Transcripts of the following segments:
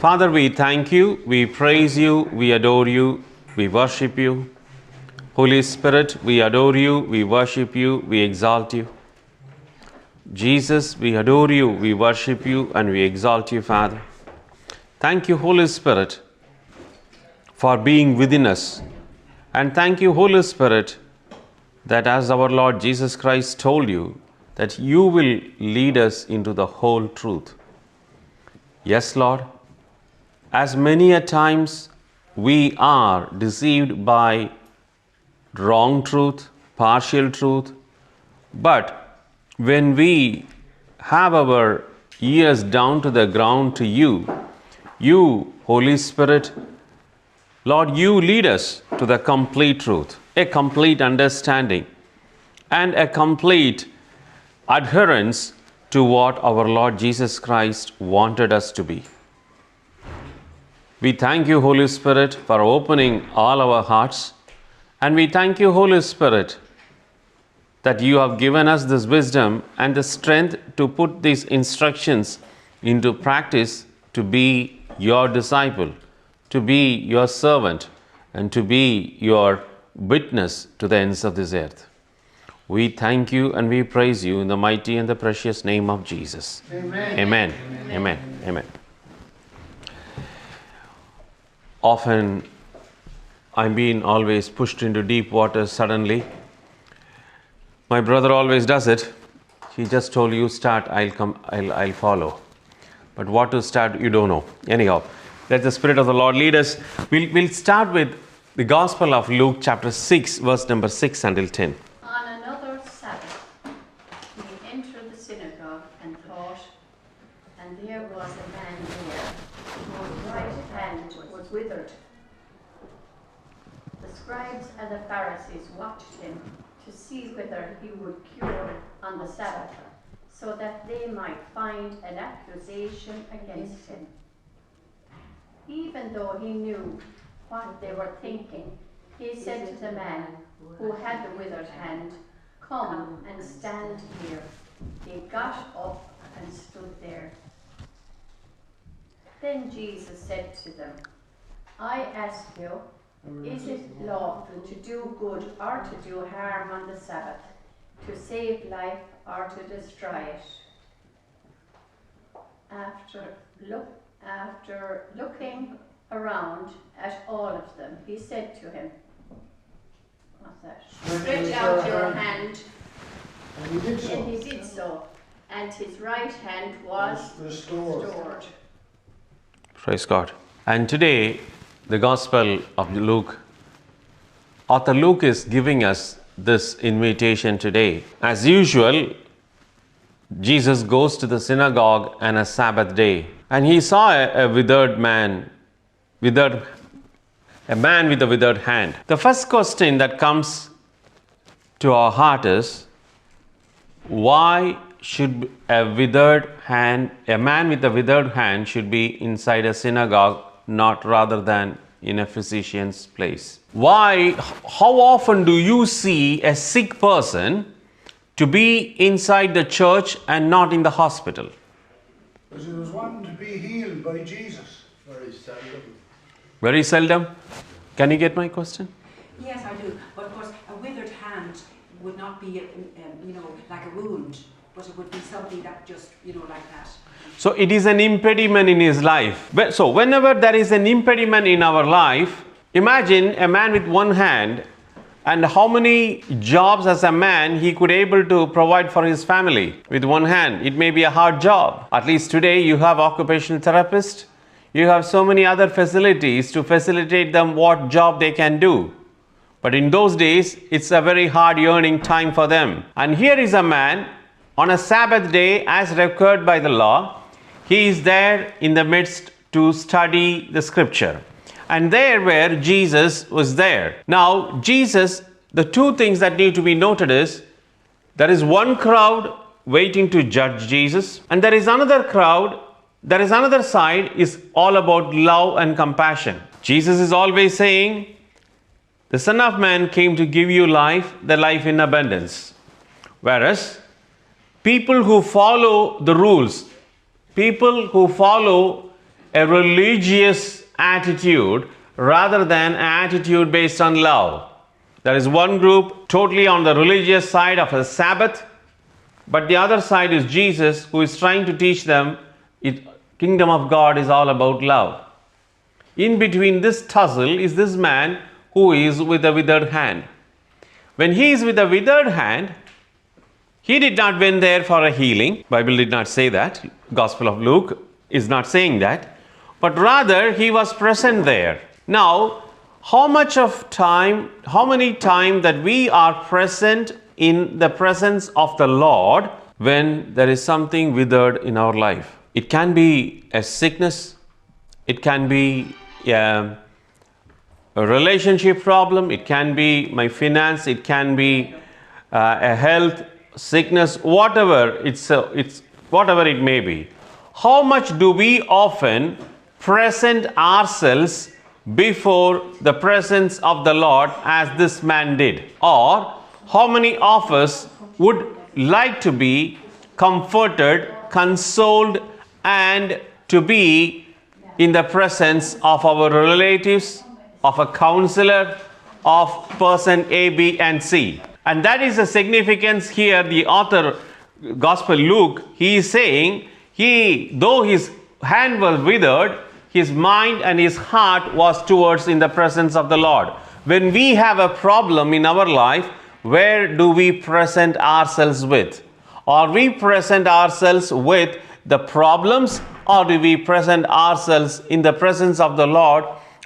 Father, we thank you, we praise you, we adore you, we worship you. Holy Spirit, we adore you, we worship you, we exalt you. Jesus, we adore you, we worship you, and we exalt you, Father. Thank you, Holy Spirit, for being within us. And thank you, Holy Spirit, that as our Lord Jesus Christ told you, that you will lead us into the whole truth. Yes, Lord. As many a times we are deceived by wrong truth, partial truth, but when we have our ears down to the ground to you, Holy Spirit, Lord, you lead us to the complete truth, a complete understanding, and a complete adherence to what our Lord Jesus Christ wanted us to be. We thank you, Holy Spirit, for opening all our hearts. And we thank you, Holy Spirit, that you have given us this wisdom and the strength to put these instructions into practice, to be your disciple, to be your servant, and to be your witness to the ends of this earth. We thank you and we praise you in the mighty and the precious name of Jesus. Amen. Amen. Amen. Amen. Amen. Often I'm being always pushed into deep waters suddenly. My brother always does it. He just told you start, I'll follow. But what to start, you don't know. Anyhow, let the Spirit of the Lord lead us. We'll start with the Gospel of Luke chapter 6, verse number 6 until 10. On another Sabbath, he entered the synagogue and taught, and there was a man there whose right hand was withered. The scribes and the Pharisees watched him to see whether he would cure on the Sabbath, so that they might find an accusation against him. Even though he knew what they were thinking, he said to the man who had the withered hand, "Come and stand here." He got up and stood there. Then Jesus said to them, "I ask you, is it lawful to do good or to do harm on the Sabbath, to save life or to destroy it?" After looking around at all of them, he said to him, what's that? "Stretch out your hand." And he did so. And he did so, and his right hand was restored. Praise God. And today, the Gospel of Luke, author Luke is giving us this invitation today. As usual, Jesus goes to the synagogue on a Sabbath day, and he saw a man with a withered hand. The first question that comes to our heart is, why should a man with a withered hand should be inside a synagogue, not rather than in a physician's place? Why, how often do you see a sick person to be inside the church and not in the hospital? Because he was wanting to be healed by Jesus. Very seldom. Very seldom. Can you get my question? Yes, I do. But of course, a withered hand would not be, like a wound, but it would be something that just, like that. So it is an impediment in his life. So whenever there is an impediment in our life, imagine a man with one hand and how many jobs as a man he could able to provide for his family with one hand. It may be a hard job. At least today you have occupational therapist. You have so many other facilities to facilitate them what job they can do. But in those days, it's a very hard earning time for them. And here is a man on a Sabbath day as required by the law. He is there in the midst to study the scripture. And there where Jesus was there. Now, Jesus, the two things that need to be noted is, there is one crowd waiting to judge Jesus, and there is another crowd, there is another side is all about love and compassion. Jesus is always saying, the Son of Man came to give you life, the life in abundance. Whereas, people who follow the rules, people who follow a religious attitude rather than an attitude based on love. There is one group totally on the religious side of a Sabbath, but the other side is Jesus, who is trying to teach them kingdom of God is all about love. In between this tussle is this man who is with a withered hand. When he is with a withered hand, he did not went there for a healing. Bible did not say that. Gospel of Luke is not saying that. But rather he was present there. Now, how many time that we are present in the presence of the Lord when there is something withered in our life? It can be a sickness. It can be a relationship problem. It can be my finance. It can be a health sickness, whatever whatever it may be. How much do we often present ourselves before the presence of the Lord as this man did? Or how many of us would like to be comforted, consoled, and to be in the presence of our relatives, of a counselor, of person A, B, and C? And that is the significance here. The author, Gospel Luke, he is saying, though his hand was withered, his mind and his heart was towards in the presence of the Lord. When we have a problem in our life, where do we present ourselves with? Are we present ourselves with the problems, or do we present ourselves in the presence of the Lord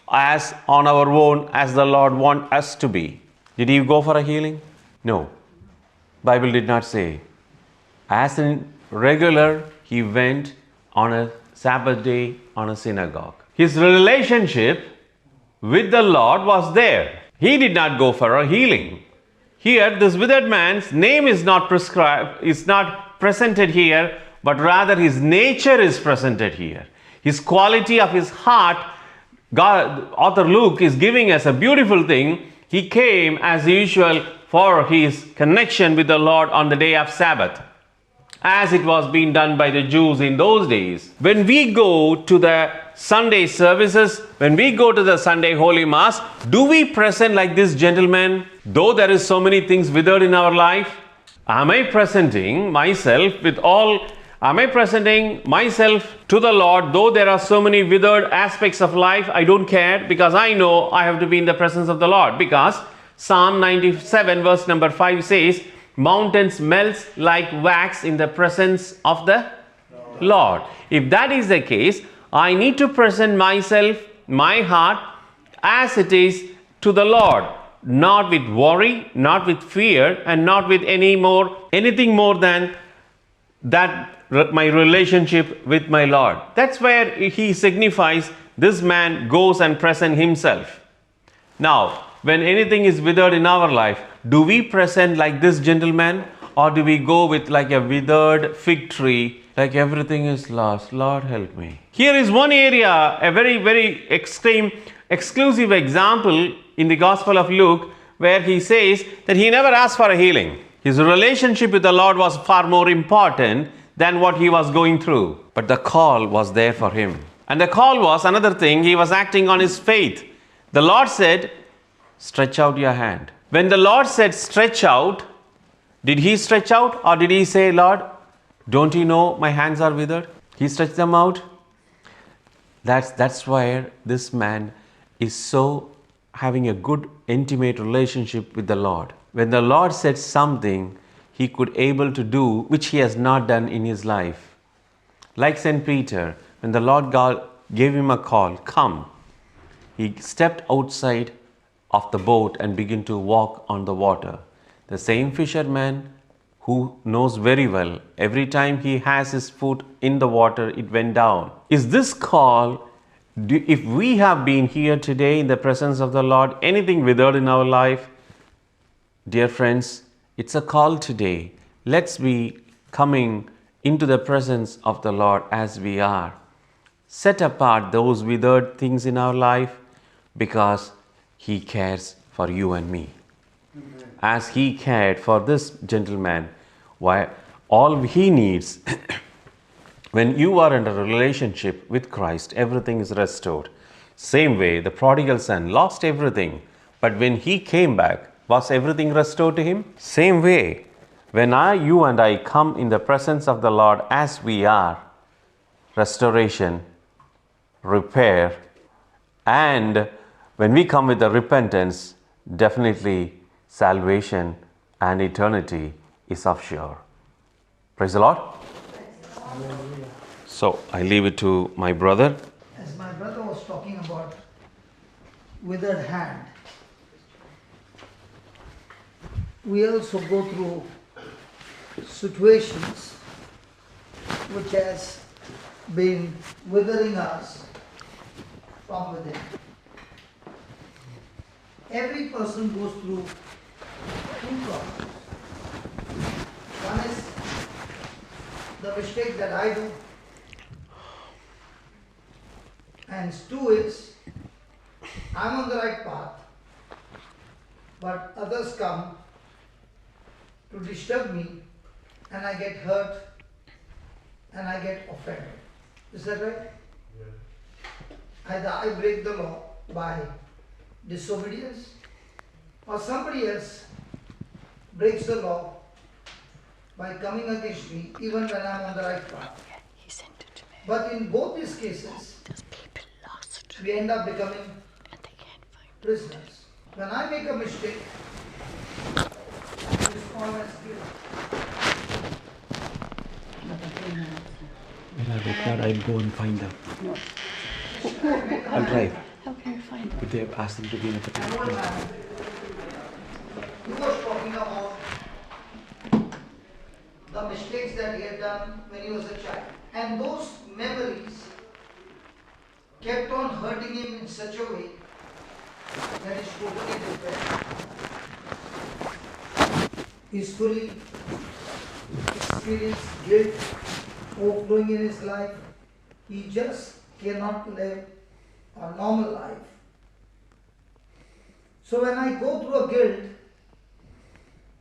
as on our own, as the Lord wants us to be? Did he go for a healing? No. Bible did not say. As in regular, he went on a Sabbath day on a synagogue. His relationship with the Lord was there. He did not go for a healing. Here, this withered man's name is not prescribed, is not presented here, but rather his nature is presented here. His quality of his heart, author Luke is giving us a beautiful thing. He came as usual for his connection with the Lord on the day of Sabbath, as it was being done by the Jews in those days. When we go to the Sunday services, when we go to the Sunday Holy Mass, do we present like this gentleman? Though there is so many things withered in our life, am I presenting myself to the Lord? Though there are so many withered aspects of life, I don't care, because I know I have to be in the presence of the Lord. Because Psalm 97 verse number 5 says, mountains melt like wax in the presence of the Lord. If that is the case, I need to present myself, my heart, as it is to the Lord. Not with worry, not with fear, and not with anything more than that, my relationship with my Lord. That's where he signifies this man goes and present himself. Now, when anything is withered in our life, do we present like this gentleman, or do we go with like a withered fig tree, like everything is lost, Lord help me? Here is one area, a very, very extreme, exclusive example in the Gospel of Luke, where he says that he never asked for a healing. His relationship with the Lord was far more important than what he was going through. But the call was there for him. And the call was another thing, he was acting on his faith. The Lord said, stretch out your hand. When the Lord said stretch out, did he stretch out, or did he say, Lord, don't you know my hands are withered? He stretched them out. That's why this man is so having a good intimate relationship with the Lord. When the Lord said something, he could able to do which he has not done in his life. Like St. Peter, when the Lord God gave him a call, come, he stepped outside of the boat and began to walk on the water. The same fisherman who knows very well, every time he has his foot in the water, it went down. Is this call, if we have been here today in the presence of the Lord, anything withered in our life, dear friends, it's a call today. Let's be coming into the presence of the Lord as we are. Set apart those withered things in our life, because he cares for you and me. Amen. As he cared for this gentleman, why all he needs When you are in a relationship with Christ, everything is restored. Same way, the prodigal son lost everything, but when he came back, was everything restored to him? Same way, when you and I come in the presence of the Lord as we are, restoration, repair, and when we come with the repentance, definitely salvation and eternity is of sure. Praise the Lord. So I leave it to my brother. As my brother was talking about withered hand, we also go through situations which has been withering us from within. Every person goes through two problems. One is the mistake that I do, and two is I'm on the right path, but others come to disturb me and I get hurt and I get offended. Is that right? Yeah. Either I break the law by disobedience or somebody else breaks the law by coming against me even when I'm on the right path. He sent it to me. But in both these cases, There's people lost we end up becoming and they can't find prisoners. When I make a mistake, it is called as guilt. When I record, I'll go and find them. No. I'll drive. How can you find it? But they have asked them to be in a particular An old place. man, he was talking about the mistakes that he had done when he was a child. And those memories kept on hurting him in such a way that he's totally depressed. He's fully experienced guilt overflowing in his life. He just cannot live a normal life. So when I go through a guilt,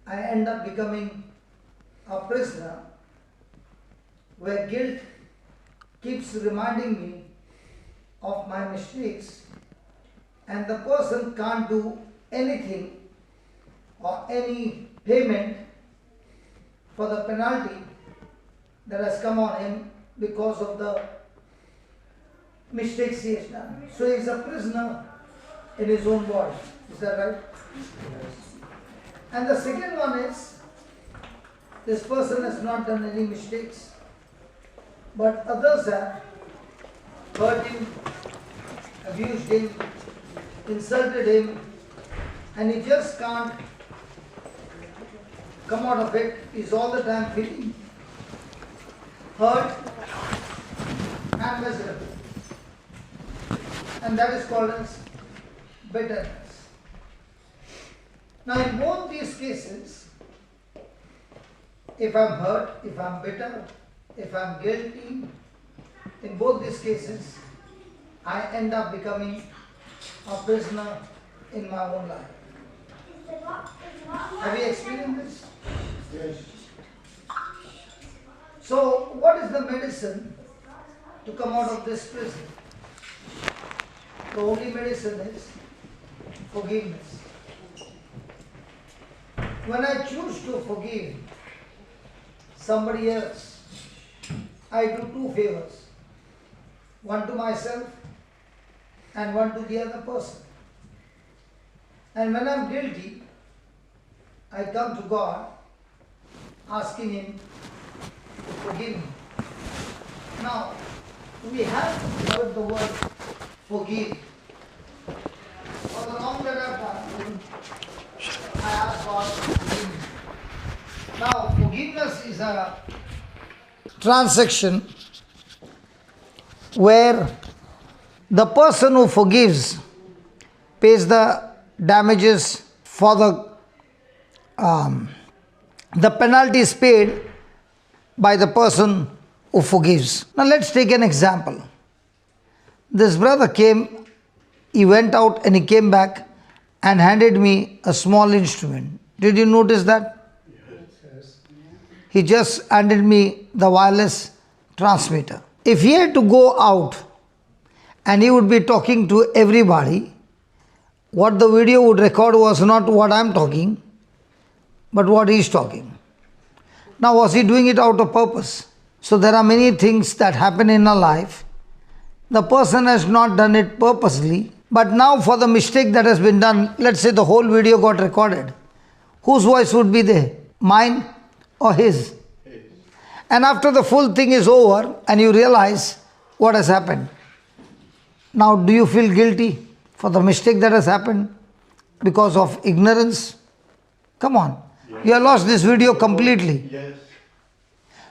I end up becoming a prisoner where guilt keeps reminding me of my mistakes, and the person can't do anything or any payment for the penalty that has come on him because of the mistakes he has done. So he is a prisoner in his own body. Is that right? Yes. And the second one is, this person has not done any mistakes, but others have hurt him, abused him, insulted him, and he just can't come out of it. He's all the time feeling hurt and miserable. And that is called as bitterness. Now in both these cases, if I'm hurt, if I'm bitter, if I'm guilty, in both these cases, I end up becoming a prisoner in my own life. Have you experienced this? Yes. So what is the medicine to come out of this prison? The only medicine is forgiveness. When I choose to forgive somebody else, I do two favors. One to myself and one to the other person. And when I'm guilty, I come to God asking Him to forgive me. Now, we have heard the word forgive. For the wrong that I've done, I ask God to forgive me. Now, forgiveness is a transaction where the person who forgives pays the damages for the penalty is paid by the person who forgives. Now let's take an example. This brother came, he went out and he came back and handed me a small instrument. Did you notice that? Yes. He just handed me the wireless transmitter. If he had to go out and he would be talking to everybody, what the video would record was not what I'm talking, but what he's talking. Now, was he doing it out of purpose? So there are many things that happen in our life. The person has not done it purposely, but now for the mistake that has been done, let's say the whole video got recorded. Whose voice would be there? Mine or his? And after the full thing is over and you realize what has happened, now do you feel guilty for the mistake that has happened because of ignorance? Come on. Yes. You have lost this video completely. Yes.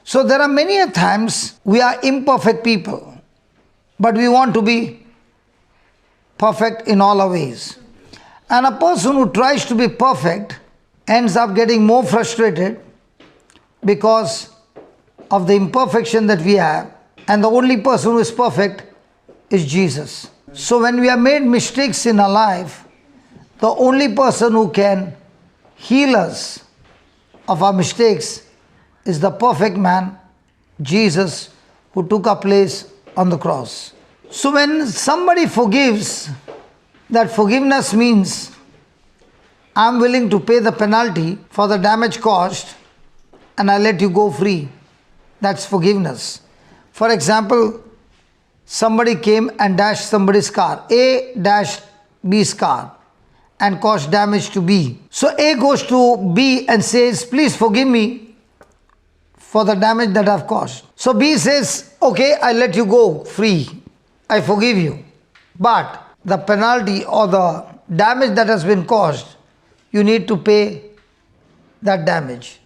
So there are many a times we are imperfect people, but we want to be perfect in all our ways. And a person who tries to be perfect ends up getting more frustrated because of the imperfection that we have. And the only person who is perfect is Jesus. So when we have made mistakes in our life, the only person who can heal us of our mistakes is the perfect man, Jesus, who took our place on the cross. So when somebody forgives, that forgiveness means I'm willing to pay the penalty for the damage caused and I let you go free. That's forgiveness. For example, somebody came and dashed somebody's car. A dashed B's car and caused damage to B. So A goes to B and says, please forgive me for the damage that I've caused. So B says, okay, I let you go free. I forgive you. But the penalty or the damage that has been caused, you need to pay that damage.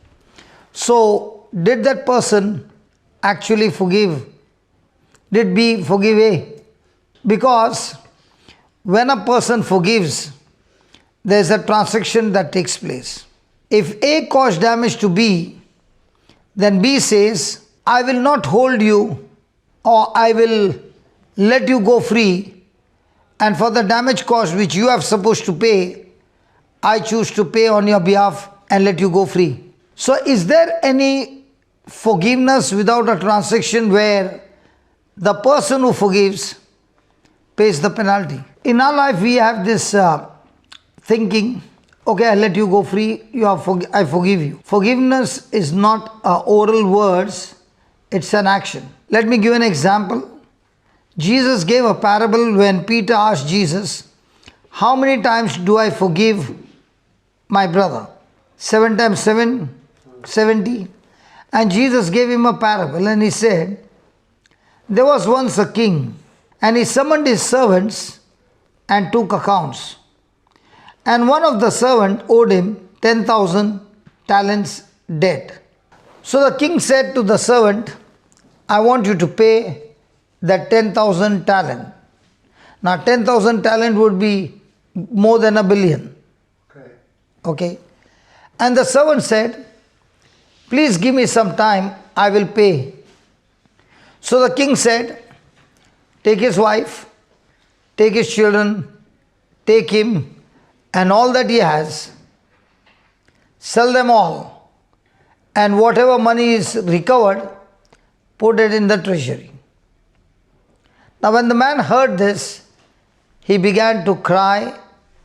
So did that person actually forgive? Did B forgive A? Because when a person forgives, there is a transaction that takes place. If A caused damage to B, then B says, I will not hold you, or I will let you go free, and for the damage caused which you are supposed to pay, I choose to pay on your behalf and let you go free. So is there any forgiveness without a transaction where the person who forgives pays the penalty? In our life we have this thinking, okay, I let you go free, I forgive you. Forgiveness is not oral words, it's an action. Let me give an example. Jesus gave a parable when Peter asked Jesus, how many times do I forgive my brother? 7 times 7, 70. And Jesus gave him a parable and he said, there was once a king and he summoned his servants and took accounts. And one of the servants owed him 10,000 talents debt. So the king said to the servant, I want you to pay that 10,000 talent. Now 10,000 talent would be more than $1 billion. Okay. And the servant said, please give me some time, I will pay. So the king said, take his wife, take his children, take him and all that he has, sell them all, and whatever money is recovered, put it in the treasury. Now when the man heard this, he began to cry,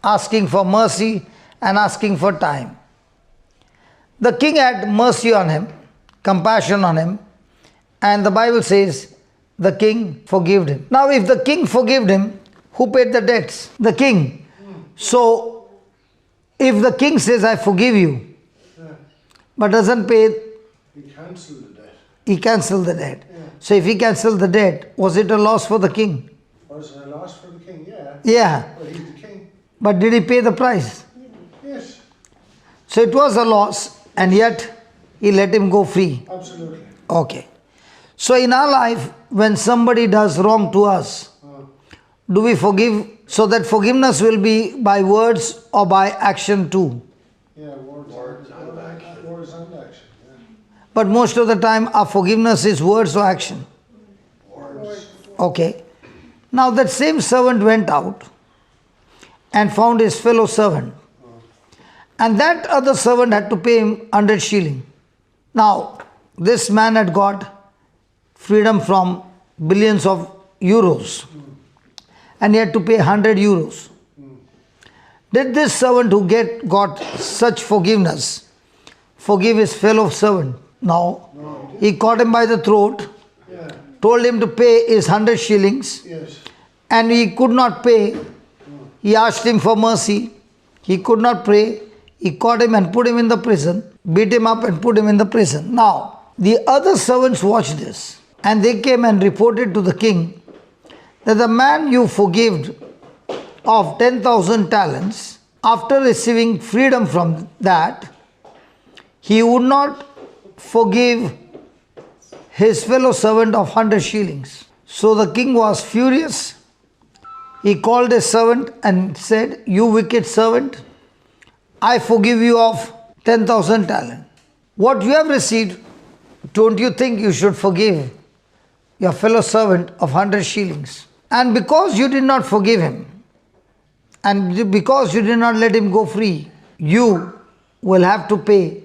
asking for mercy and asking for time. The king had mercy on him, compassion on him, and the Bible says the king forgave him. Now if the king forgave him, who paid the debts? The king. So if the king says, I forgive you, but doesn't pay, He cancelled the debt. He cancelled the debt. So if he cancelled the debt, was it a loss for the king? Was it a loss for the king? Yeah. Yeah. But he's the king. But did he pay the price? Yes. So it was a loss and yet he let him go free. Absolutely. Okay. So in our life, when somebody does wrong to us, do we forgive? So that forgiveness will be by words or by action too. Yeah, words and action. Words and action. Yeah. But most of the time our forgiveness is words or action. Words. Okay. Now that same servant went out and found his fellow servant. And that other servant had to pay him 100 shilling. Now, this man had got freedom from billions of euros. And he had to pay 100 euros. Did this servant who got such forgiveness forgive his fellow servant? No. He caught him by the throat, told him to pay his 100 shillings, and he could not pay. He asked him for mercy. He could not pray. He caught him and put him in the prison, beat him up and put him in the prison. Now, the other servants watched this, and they came and reported to the king that the man you forgave of 10,000 talents, after receiving freedom from that, he would not forgive his fellow servant of 100 shillings. So the king was furious. He called his servant and said, "You wicked servant, I forgive you of 10,000 talents. What you have received, don't you think you should forgive your fellow servant of 100 shillings? And because you did not forgive him, and because you did not let him go free, you will have to pay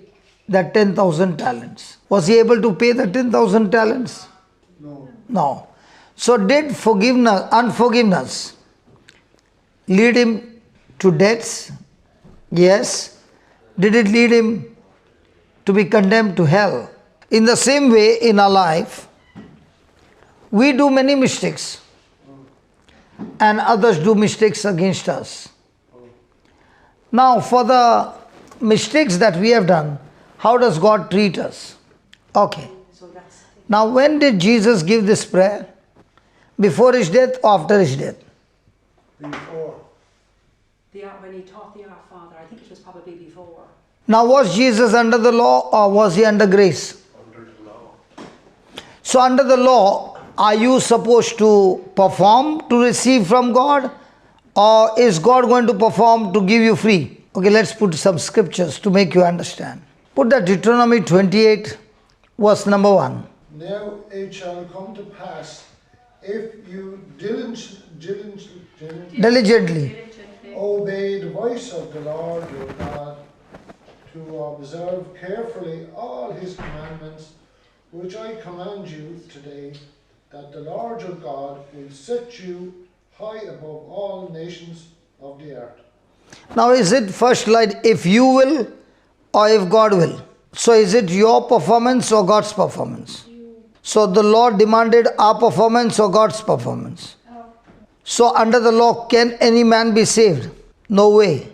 that 10,000 talents. Was he able to pay the 10,000 talents? No. So did unforgiveness lead him to debts? Yes. Did it lead him to be condemned to hell? In the same way, in our life, we do many mistakes, and others do mistakes against us. Now, for the mistakes that we have done, how does God treat us? Okay. Now, when did Jesus give this prayer? Before his death or after his death? Before. When he taught the Our Father, I think it was probably before. Now, was Jesus under the law or was he under grace? Under the law. So, under the law, are you supposed to perform to receive from God, or is God going to perform to give you free? Okay, let's put some scriptures to make you understand. Put that Deuteronomy 28, verse number 1. Now it shall come to pass, if you Diligently. obey the voice of the Lord your God, to observe carefully all his commandments, which I command you today, that the Lord your God will set you high above all nations of the earth. Now, is it first like if you will or if God will? So, is it your performance or God's performance? So, the law demanded our performance or God's performance? So, under the law, can any man be saved? No way.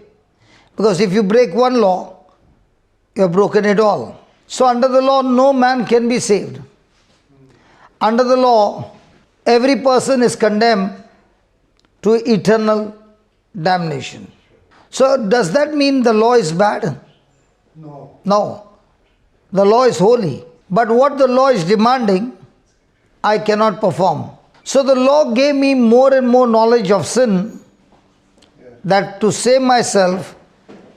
Because if you break one law, you have broken it all. So, under the law, no man can be saved. Under the law, every person is condemned to eternal damnation. So, does that mean the law is bad? No. No. The law is holy. But what the law is demanding, I cannot perform. So, the law gave me more and more knowledge of sin, that to save myself,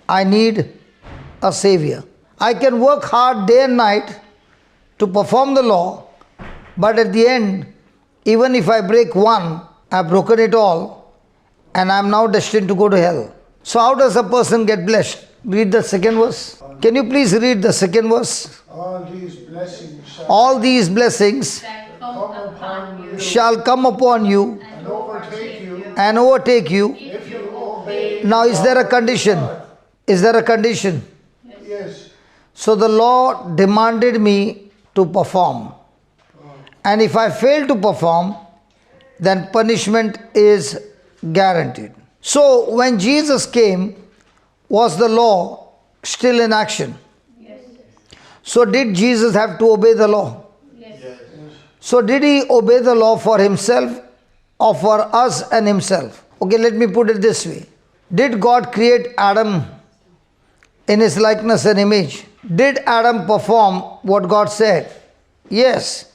I need a savior. I can work hard day and night to perform the law, but at the end, even if I break one, I have broken it all, and I am now destined to go to hell. So how does a person get blessed? Read the second verse. Can you please read the second verse? All these blessings shall All these blessings Come upon you shall come upon you and overtake you and overtake you. if you obey. Now, is there a condition? Is there a condition? Yes. So the law demanded me to perform. And if I fail to perform, then punishment is guaranteed. So when Jesus came, was the law still in action? Yes. So did Jesus have to obey the law? Yes. So did he obey the law for himself or for us and himself? Okay, let me put it this way. Did God create Adam in his likeness and image? Did Adam perform what God said? Yes.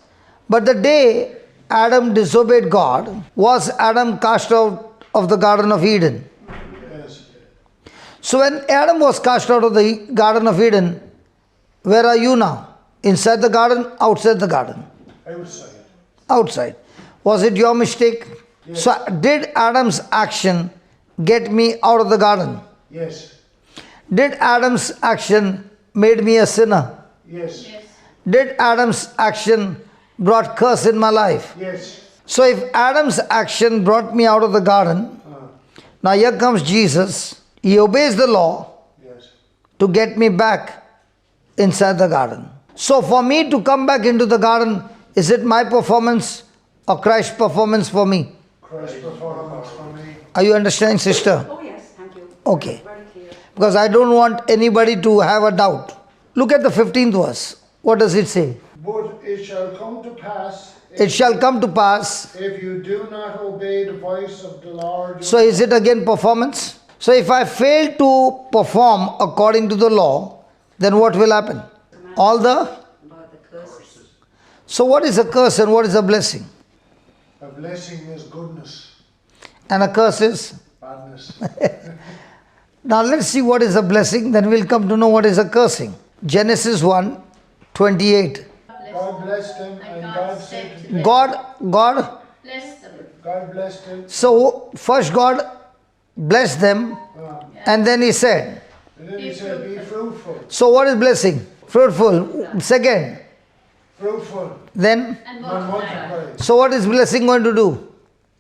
But the day Adam disobeyed God, was Adam cast out of the Garden of Eden? Yes. So when Adam was cast out of the Garden of Eden, where are you now? Inside the garden, outside the garden? Outside. Outside. Was it your mistake? Yes. So did Adam's action get me out of the garden? Yes. Did Adam's action made me a sinner? Yes. Yes. Did Adam's action brought curse in my life. Yes. So if Adam's action brought me out of the garden, now here comes Jesus. He obeys the law Yes. to get me back inside the garden. So for me to come back into the garden, is it my performance or Christ's performance for me? Christ's performance for me. Are you understanding, sister? Oh yes, thank you. Okay. Very clear. Because I don't want anybody to have a doubt. Look at the 15th verse. What does it say? But it shall come to pass, It shall come to pass. if you do not obey the voice of the Lord. So is it again performance? So if I fail to perform according to the law, then what will happen? All the... About the curses. So what is a curse and what is a blessing? A blessing is goodness, And a curse is... badness. Now let's see what is a blessing, then we'll come to know what is a cursing. Genesis 1:28. God blessed them, and God said to them, God Bless them. God blessed them. So first God blessed them and then he said. And then he said, be fruitful. So what is blessing? Fruitful. Second. Fruitful. Then. And And multiply. multiply. So what is blessing going to do?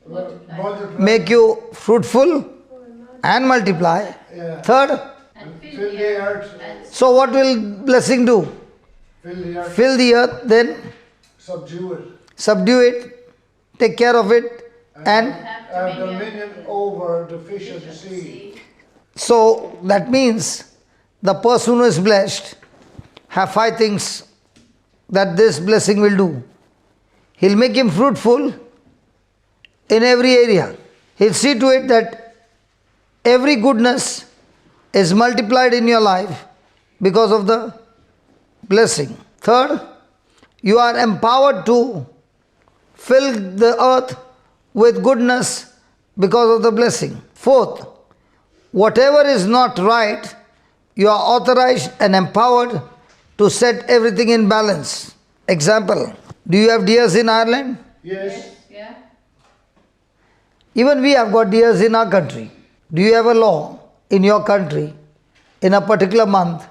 Multiply. Make you fruitful and multiply. Yeah. Third. And Fill the earth. and So what will blessing do? Fill the earth. Fill the earth, then Subdue it. subdue it, take care of it, and Have dominion over the fish of the sea. so that means the person who is blessed have 5 things that this blessing will do. He'll make him fruitful in every area. He'll see to it that every goodness is multiplied in your life because of the blessing. Third, you are empowered to fill the earth with goodness because of the blessing. Fourth, whatever is not right, you are authorized and empowered to set everything in balance. Example, do you have deers in Ireland? Yes. yeah. Even we have got deers in our country. Do you have a law in your country? In a particular month,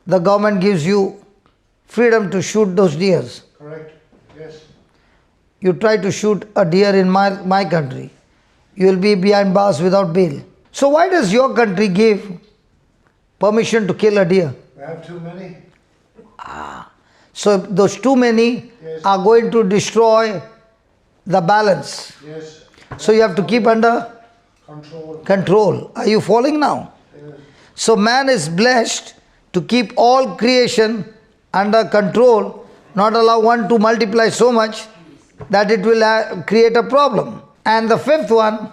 the government gives you freedom to shoot those deers. Correct. Yes. You try to shoot a deer in my country, you will be behind bars without bail. So why does your country give permission to kill a deer? We have too many. So those too many Yes. are going to destroy the balance. Yes. So you have to keep under Control. control. Are you following now? Yes. So man is blessed to keep all creation under control, not allow one to multiply so much that it will create a problem. And the fifth one,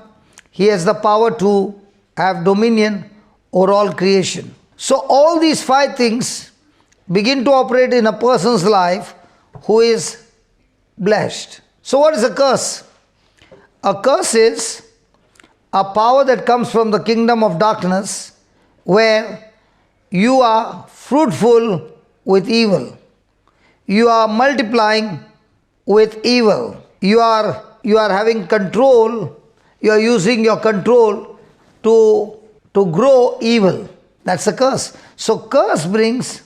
he has the power to have dominion over all creation. So all these 5 things begin to operate in a person's life who is blessed. So what is a curse? A curse is a power that comes from the kingdom of darkness where you are fruitful with evil. You are multiplying with evil. You are having control. You are using your control to grow evil. That's a curse. So curse brings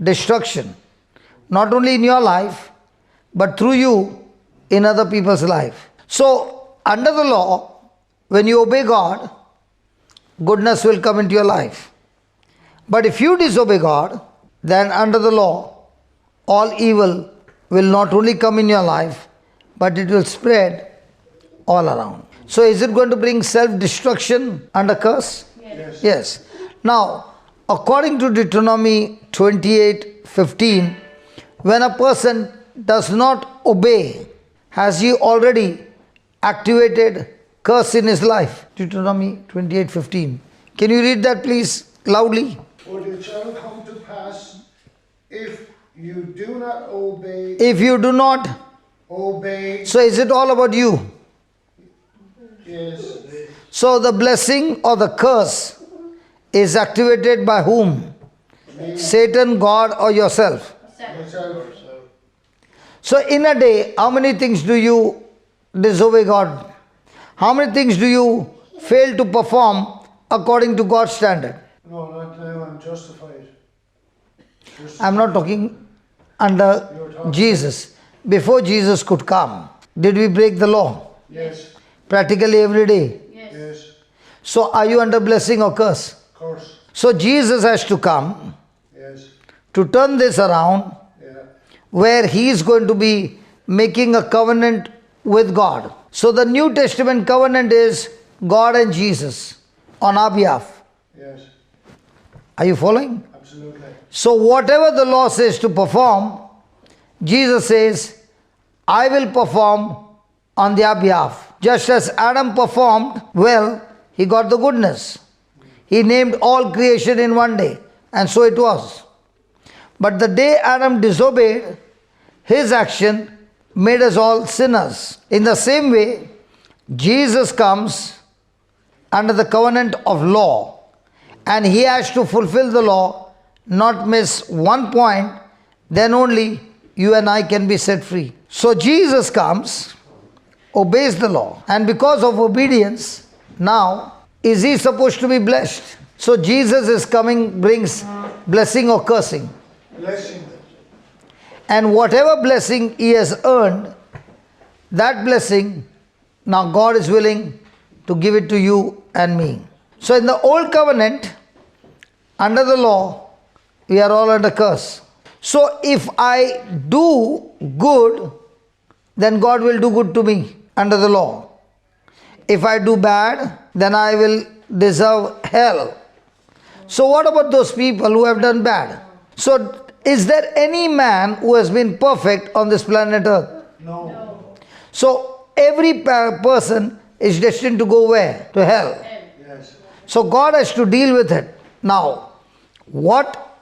destruction. Not only in your life, but through you in other people's life. So under the law, when you obey God, goodness will come into your life. But if you disobey God, then under the law, all evil will not only come in your life, but it will spread all around. So is it going to bring self-destruction under curse? Yes. Yes. Now, according to Deuteronomy 28:15, when a person does not obey, has he already activated curse in his life? Deuteronomy 28:15. Can you read that please loudly? But it shall come to pass, if you do not obey, If you do not, so is it all about you? yes, So the blessing or the curse is activated by whom? Satan, God, or yourself? yourself. So in a day, how many things do you disobey God? How many things do you fail to perform according to God's standard? No, not now, I'm justified. I'm not talking under Jesus. before Jesus could come, did we break the law? Yes. Practically every day. Yes. Yes. So are you under blessing or curse? Curse. So Jesus has to come Yes. to turn this around, Yeah. where he is going to be making a covenant with God. So the New Testament covenant is God and Jesus on our behalf. Yes. Are you following? Absolutely. So whatever the law says to perform, Jesus says, I will perform on their behalf. Just as Adam performed well, he got the goodness. He named all creation in one day, and so it was. But the day Adam disobeyed, his action made us all sinners. In the same way, Jesus comes under the covenant of law, and he has to fulfill the law, not miss one point, then only you and I can be set free. So Jesus comes, obeys the law, and because of obedience, now is he supposed to be blessed? So Jesus is coming, brings blessing or cursing. Blessing. And whatever blessing he has earned, that blessing, now God is willing to give it to you and me. So in the old covenant, under the law, we are all under curse. So if I do good, then God will do good to me under the law. If I do bad, then I will deserve hell. So what about those people who have done bad? So is there any man who has been perfect on this planet Earth? No. So every person is destined to go where? To hell. Yes. So God has to deal with it. Now, what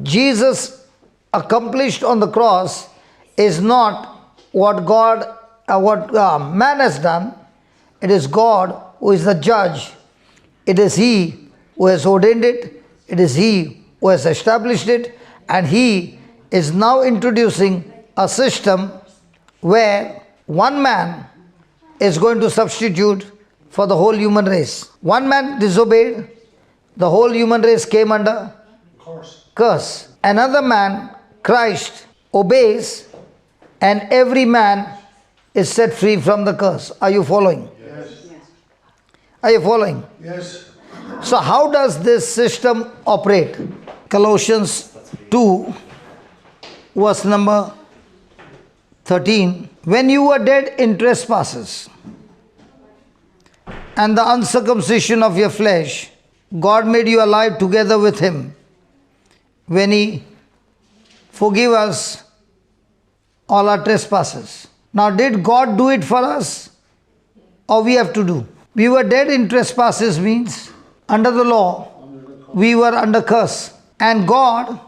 Jesus accomplished on the cross is not what man has done. It is God who is the judge. It is He who has ordained it. It is He who has established it. And He is now introducing a system where one man is going to substitute for the whole human race. One man disobeyed, the whole human race came under curse. Another man, Christ, obeys, and every man is set free from the curse. Are you following? Yes. Are you following? Yes. So how does this system operate? Colossians 2, verse number 13. When you were dead in trespasses and the uncircumcision of your flesh, God made you alive together with Him when He forgave us all our trespasses. Now, did God do it for us, or we have to do? We were dead in trespasses means under the law, we were under curse. And God,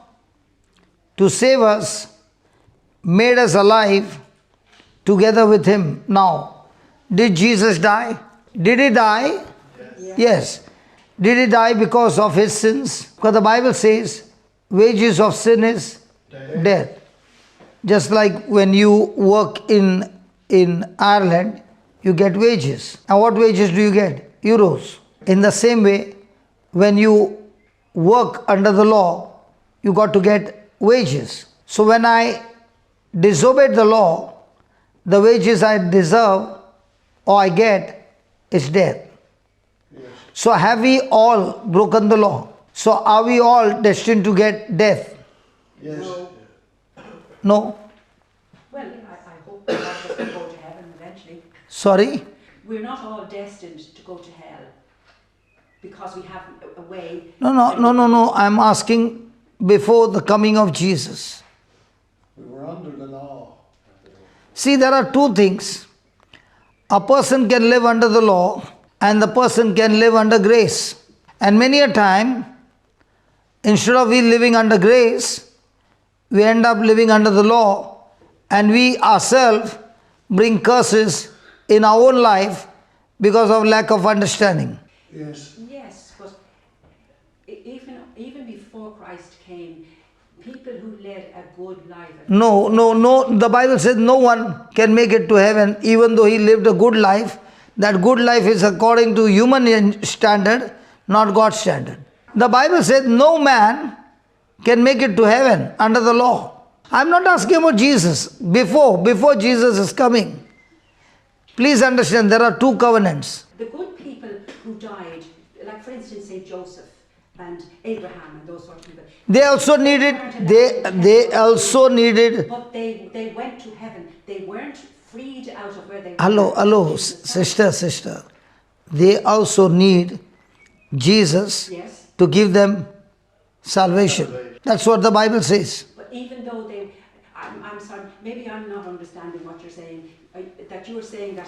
to save us, made us alive together with Him. Now, did Jesus die? Did He die? Yes. Did He die because of His sins? Because the Bible says, wages of sin is death. Just like when you work in Ireland, you get wages. And what wages do you get? Euros. In the same way, when you work under the law, you got to get wages. So when I disobeyed the law, the wages I deserve or I get is death. So have we all broken the law? So are we all destined to get death? Yes. No? Well, I hope all of us will go to heaven eventually. Sorry? We're not all destined to go to hell because we have a way. No. I'm asking before the coming of Jesus. We were under the law. See, there are two things. A person can live under the law and the person can live under grace. And many a time, instead of we living under grace, we end up living under the law, and we ourselves bring curses in our own life because of lack of understanding. Yes. Yes, but even before Christ came, people who led a good life. No. The Bible says no one can make it to heaven even though he lived a good life. That good life is according to human standard, not God's standard. The Bible says no man can make it to heaven under the law. I'm not asking about Jesus. Before Jesus is coming. Please understand, there are two covenants. The good people who died, like for instance, St. Joseph and Abraham and those sort of people. They also needed, they also needed. But they went to heaven. They weren't freed out of where they were. Hello, sister. They also need Jesus Yes. to give them salvation. That's what the Bible says. But even though I'm sorry, maybe I'm not understanding what you're saying. That you were saying that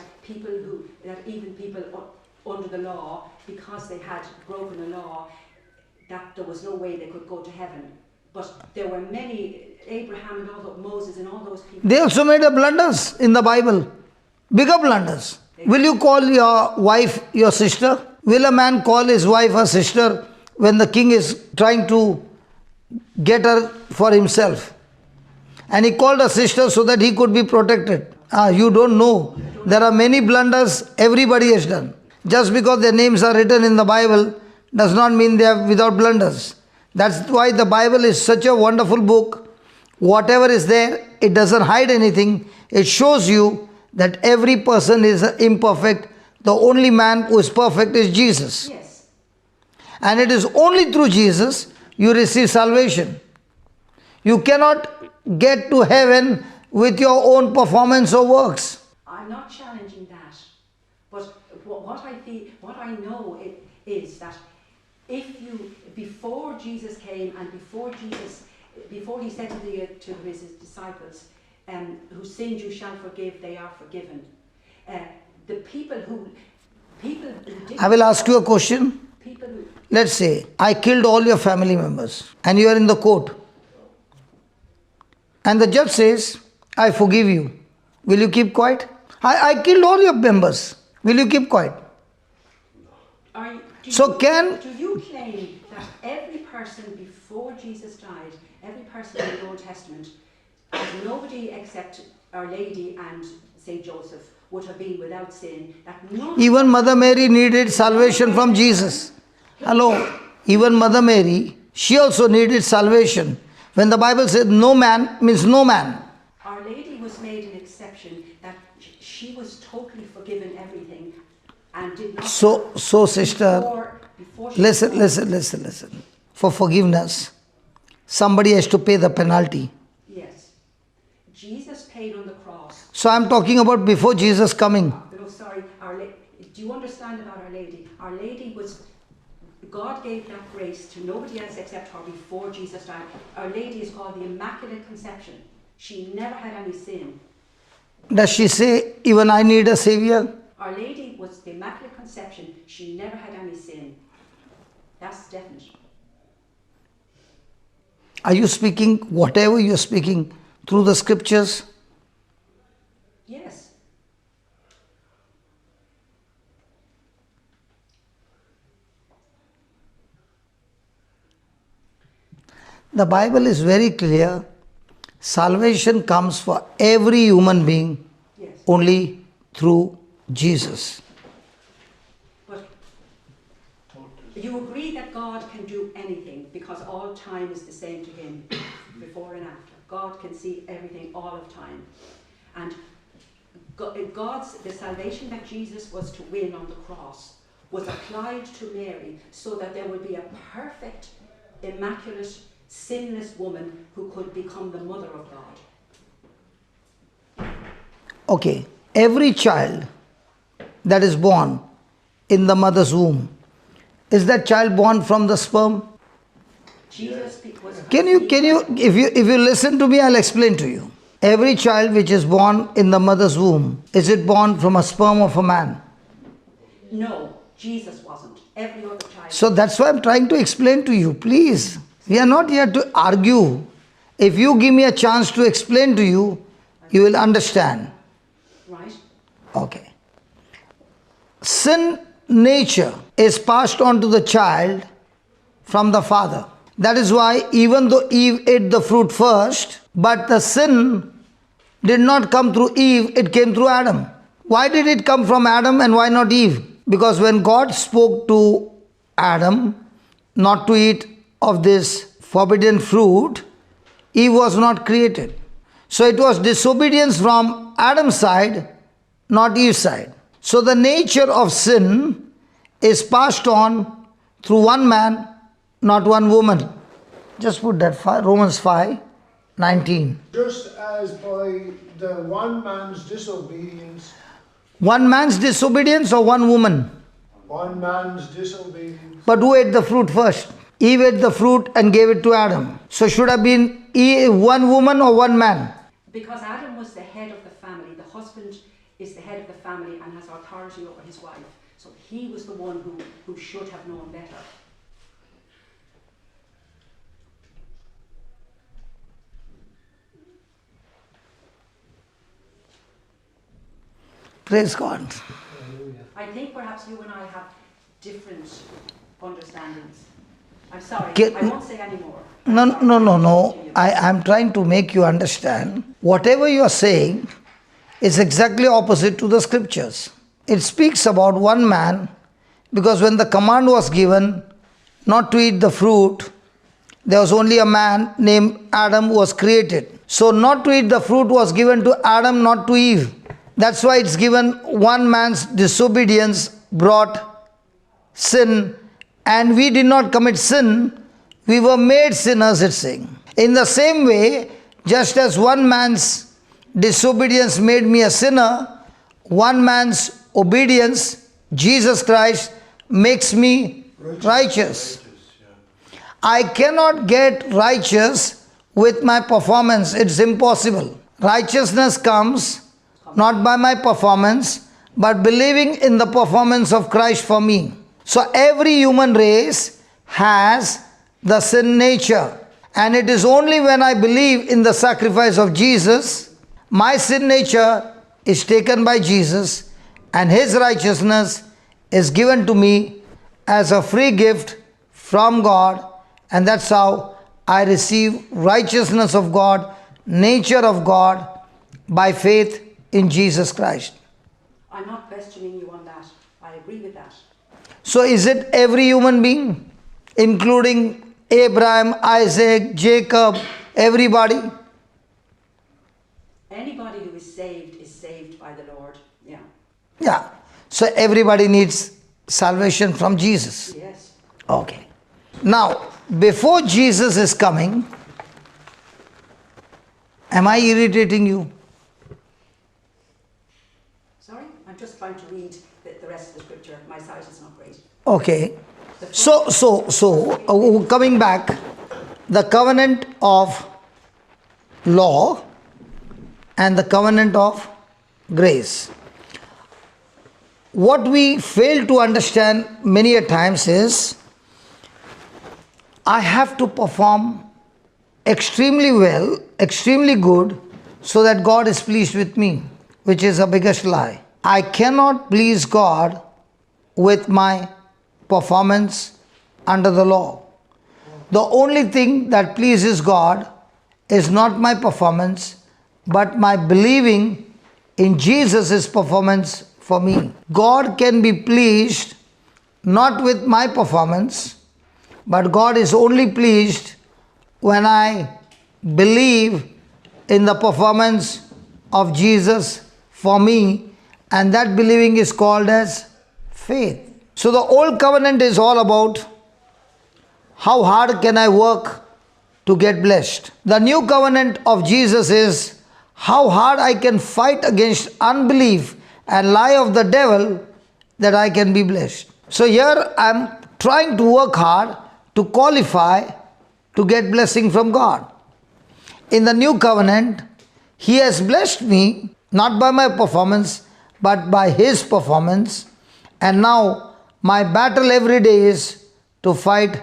even people under the law, because they had broken the law, that there was no way they could go to heaven. But there were many, Abraham and all Moses and all those people. They also made a blunders in the Bible. Bigger blunders. Will you call your wife your sister? Will a man call his wife a sister when the king is trying to get her for himself? And he called her sister so that he could be protected. You don't know. There are many blunders everybody has done. Just because their names are written in the Bible does not mean they are without blunders. That's why the Bible is such a wonderful book. Whatever is there, it doesn't hide anything. It shows you that every person is imperfect. The only man who is perfect is Jesus. Yes. And it is only through Jesus you receive salvation. You cannot get to heaven with your own performance or works. I'm not challenging that, but what I know is that if you, before Jesus came and before he said to his disciples, who sinned you shall forgive, they are forgiven. The people who did. I will ask you a question. Let's say I killed all your family members and you are in the court. And the judge says, I forgive you. Will you keep quiet? I killed all your members. Will you keep quiet? Do you claim that every person before Jesus died, every person in the Old Testament, and nobody except Our Lady and St. Joseph would have been without sin? Even Mother Mary needed salvation from Jesus. Hello, even Mother Mary, she also needed salvation. When the Bible says no man, means no man. Our Lady was made an exception, that she was totally forgiven everything and did not. So sister, listen. For forgiveness, somebody has to pay the penalty. Yes. Jesus paid on the cross. So I'm talking about before Jesus coming. No, sorry. Do you understand about Our Lady? Our Lady was. God gave that grace to nobody else except her before Jesus died. Our Lady is called the Immaculate Conception. She never had any sin. Does she say, even I need a savior? Our Lady was the Immaculate Conception. She never had any sin. That's definite. Are you speaking whatever you're speaking through the scriptures? Yes. The Bible is very clear. Salvation comes for every human being only through Jesus. But you agree that God can do anything because all time is the same to him, before and after. God can see everything all of time. And the salvation that Jesus was to win on the cross was applied to Mary so that there would be a perfect, immaculate, sinless woman who could become the mother of God. Okay, every child that is born in the mother's womb, is that child born from the sperm? Jesus was. Can you, if you listen to me, I'll explain to you. Every child which is born in the mother's womb, is it born from a sperm of a man? No, Jesus wasn't. Every other child. So that's why I'm trying to explain to you, please. We are not here to argue. If you give me a chance to explain to you, you will understand. Right. Okay. Sin nature is passed on to the child from the father. That is why even though Eve ate the fruit first, but the sin did not come through Eve, it came through Adam. Why did it come from Adam and why not Eve? Because when God spoke to Adam not to eat of this forbidden fruit, Eve was not created. So it was disobedience from Adam's side, not Eve's side. So the nature of sin is passed on through one man, not one woman. Just put that Romans 5:19. Just as by the one man's disobedience, One man's disobedience or one woman? one man's disobedience, But who ate the fruit first? Eve ate the fruit and gave it to Adam. So should have been one woman or one man? Because Adam was the head of the family, the husband is the head of the family and has authority over his wife. So he was the one who should have known better. Praise God. I think perhaps you and I have different understandings. I'm sorry, Get- I won't say any more. No. I'm trying to make you understand. Whatever you are saying is exactly opposite to the scriptures. It speaks about one man, because when the command was given not to eat the fruit, there was only a man named Adam who was created. So not to eat the fruit was given to Adam, not to Eve. That's why it's given one man's disobedience brought sin, and we did not commit sin, we were made sinners, it's saying. In the same way, just as one man's disobedience made me a sinner, one man's obedience, Jesus Christ, makes me righteous. I cannot get righteous with my performance. It's impossible. Righteousness comes not by my performance, but believing in the performance of Christ for me. So every human race has the sin nature. And it is only when I believe in the sacrifice of Jesus, my sin nature is taken by Jesus and His righteousness is given to me as a free gift from God. And that's how I receive righteousness of God, nature of God, by faith in Jesus Christ. I'm not questioning you on that. I agree with that. So is it every human being, including Abraham, Isaac, Jacob, everybody? Anybody who is saved by the Lord. Yeah. Yeah. So everybody needs salvation from Jesus. Yes. Okay. Now, before Jesus is coming, am I irritating you? Sorry? I'm just trying to read the rest of the scripture. My sight is not great. Okay. So, coming back, the covenant of law and the covenant of grace. What we fail to understand many a times is, I have to perform extremely well, extremely good, so that God is pleased with me, which is the biggest lie. I cannot please God with my performance under the law. The only thing that pleases God is not my performance, but my believing in Jesus' performance for me. God can be pleased not with my performance, but God is only pleased when I believe in the performance of Jesus for me, and that believing is called as faith. So the old covenant is all about how hard can I work to get blessed. The new covenant of Jesus is how hard I can fight against unbelief and lie of the devil that I can be blessed. So here I am trying to work hard to qualify to get blessing from God. In the new covenant, He has blessed me not by my performance, but by His performance. And now my battle every day is to fight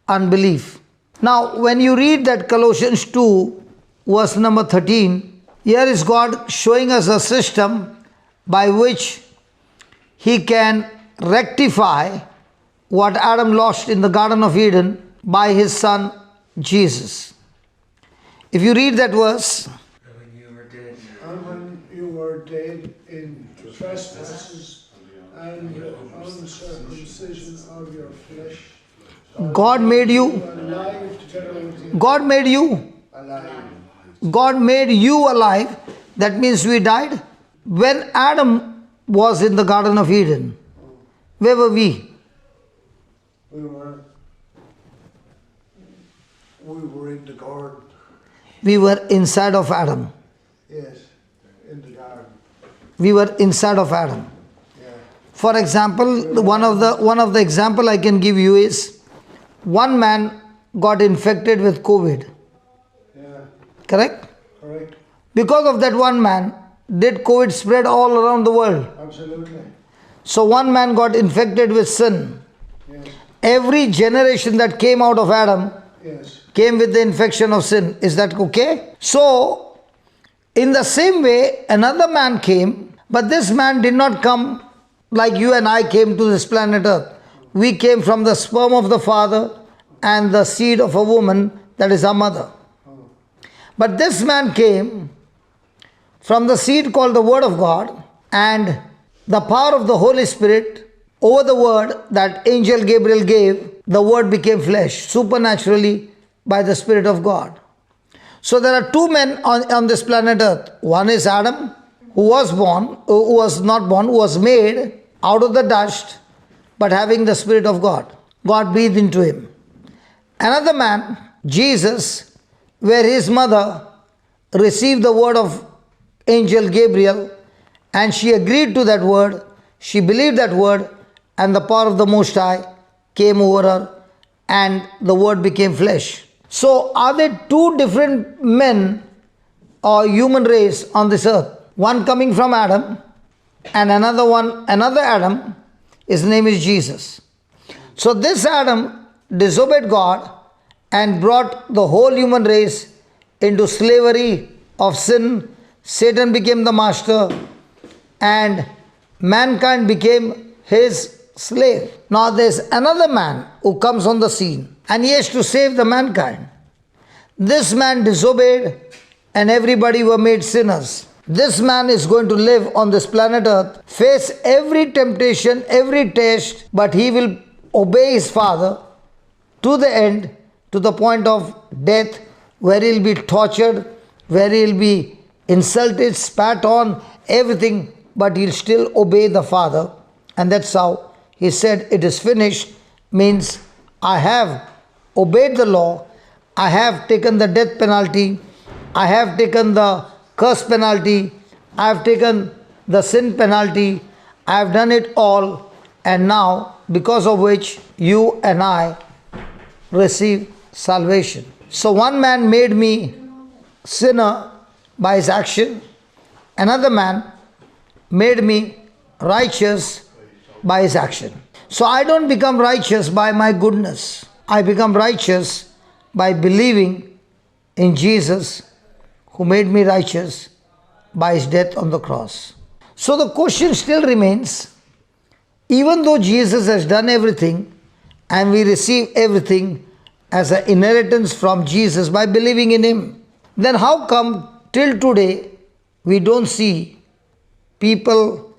unbelief. Now when you read that Colossians 2 verse number 13, here is God showing us a system by which He can rectify what Adam lost in the Garden of Eden by His Son Jesus. If you read that verse, and when you were dead in trespasses and uncircumcision of your flesh, God made you. alive together with Him. God made you. alive. God made you alive. That means we died. When Adam was in the Garden of Eden, where were we? We were in the garden. We were inside of Adam. Yes, in the garden. We were inside of Adam. Yeah. For example, one of the example I can give you is one man got infected with COVID. Yeah. Correct? Correct. Because of that one man, did COVID spread all around the world? Absolutely. So one man got infected with sin. Yes. Every generation that came out of Adam Yes. came with the infection of sin. Is that okay? So, in the same way, another man came, but this man did not come like you and I came to this planet Earth. We came from the sperm of the father and the seed of a woman, that is our mother. But this man came from the seed called the Word of God, and the power of the Holy Spirit over the word that angel Gabriel gave, the word became flesh supernaturally by the Spirit of God. So there are two men on this planet Earth. One is Adam, who was made out of the dust, but having the Spirit of God. God breathed into him. Another man, Jesus, where his mother received the word of angel Gabriel, and she agreed to that word, she believed that word, and the power of the Most High came over her, and the word became flesh. So are there two different men or human race on this earth? One coming from Adam, and another Adam, his name is Jesus. So this Adam disobeyed God and brought the whole human race into slavery of sin. Satan became the master and mankind became his slave. Now there's another man who comes on the scene and he has to save the mankind. This man disobeyed and everybody were made sinners. This man is going to live on this planet Earth, face every temptation, every test, but he will obey his Father to the end, to the point of death, where he will be tortured, where he will be insulted, spat on, everything, but he'll still obey the Father. And that's how he said, "It is finished," means I have obeyed the law, I have taken the death penalty, I have taken the curse penalty, I have taken the sin penalty, I have done it all, and now because of which you and I receive salvation. So one man made me sinner by his action, another man made me righteous by his action. So I don't become righteous by my goodness. I become righteous by believing in Jesus, who made me righteous by his death on the cross. So the question still remains, even though Jesus has done everything and we receive everything as an inheritance from Jesus by believing in him, then how come till today we don't see people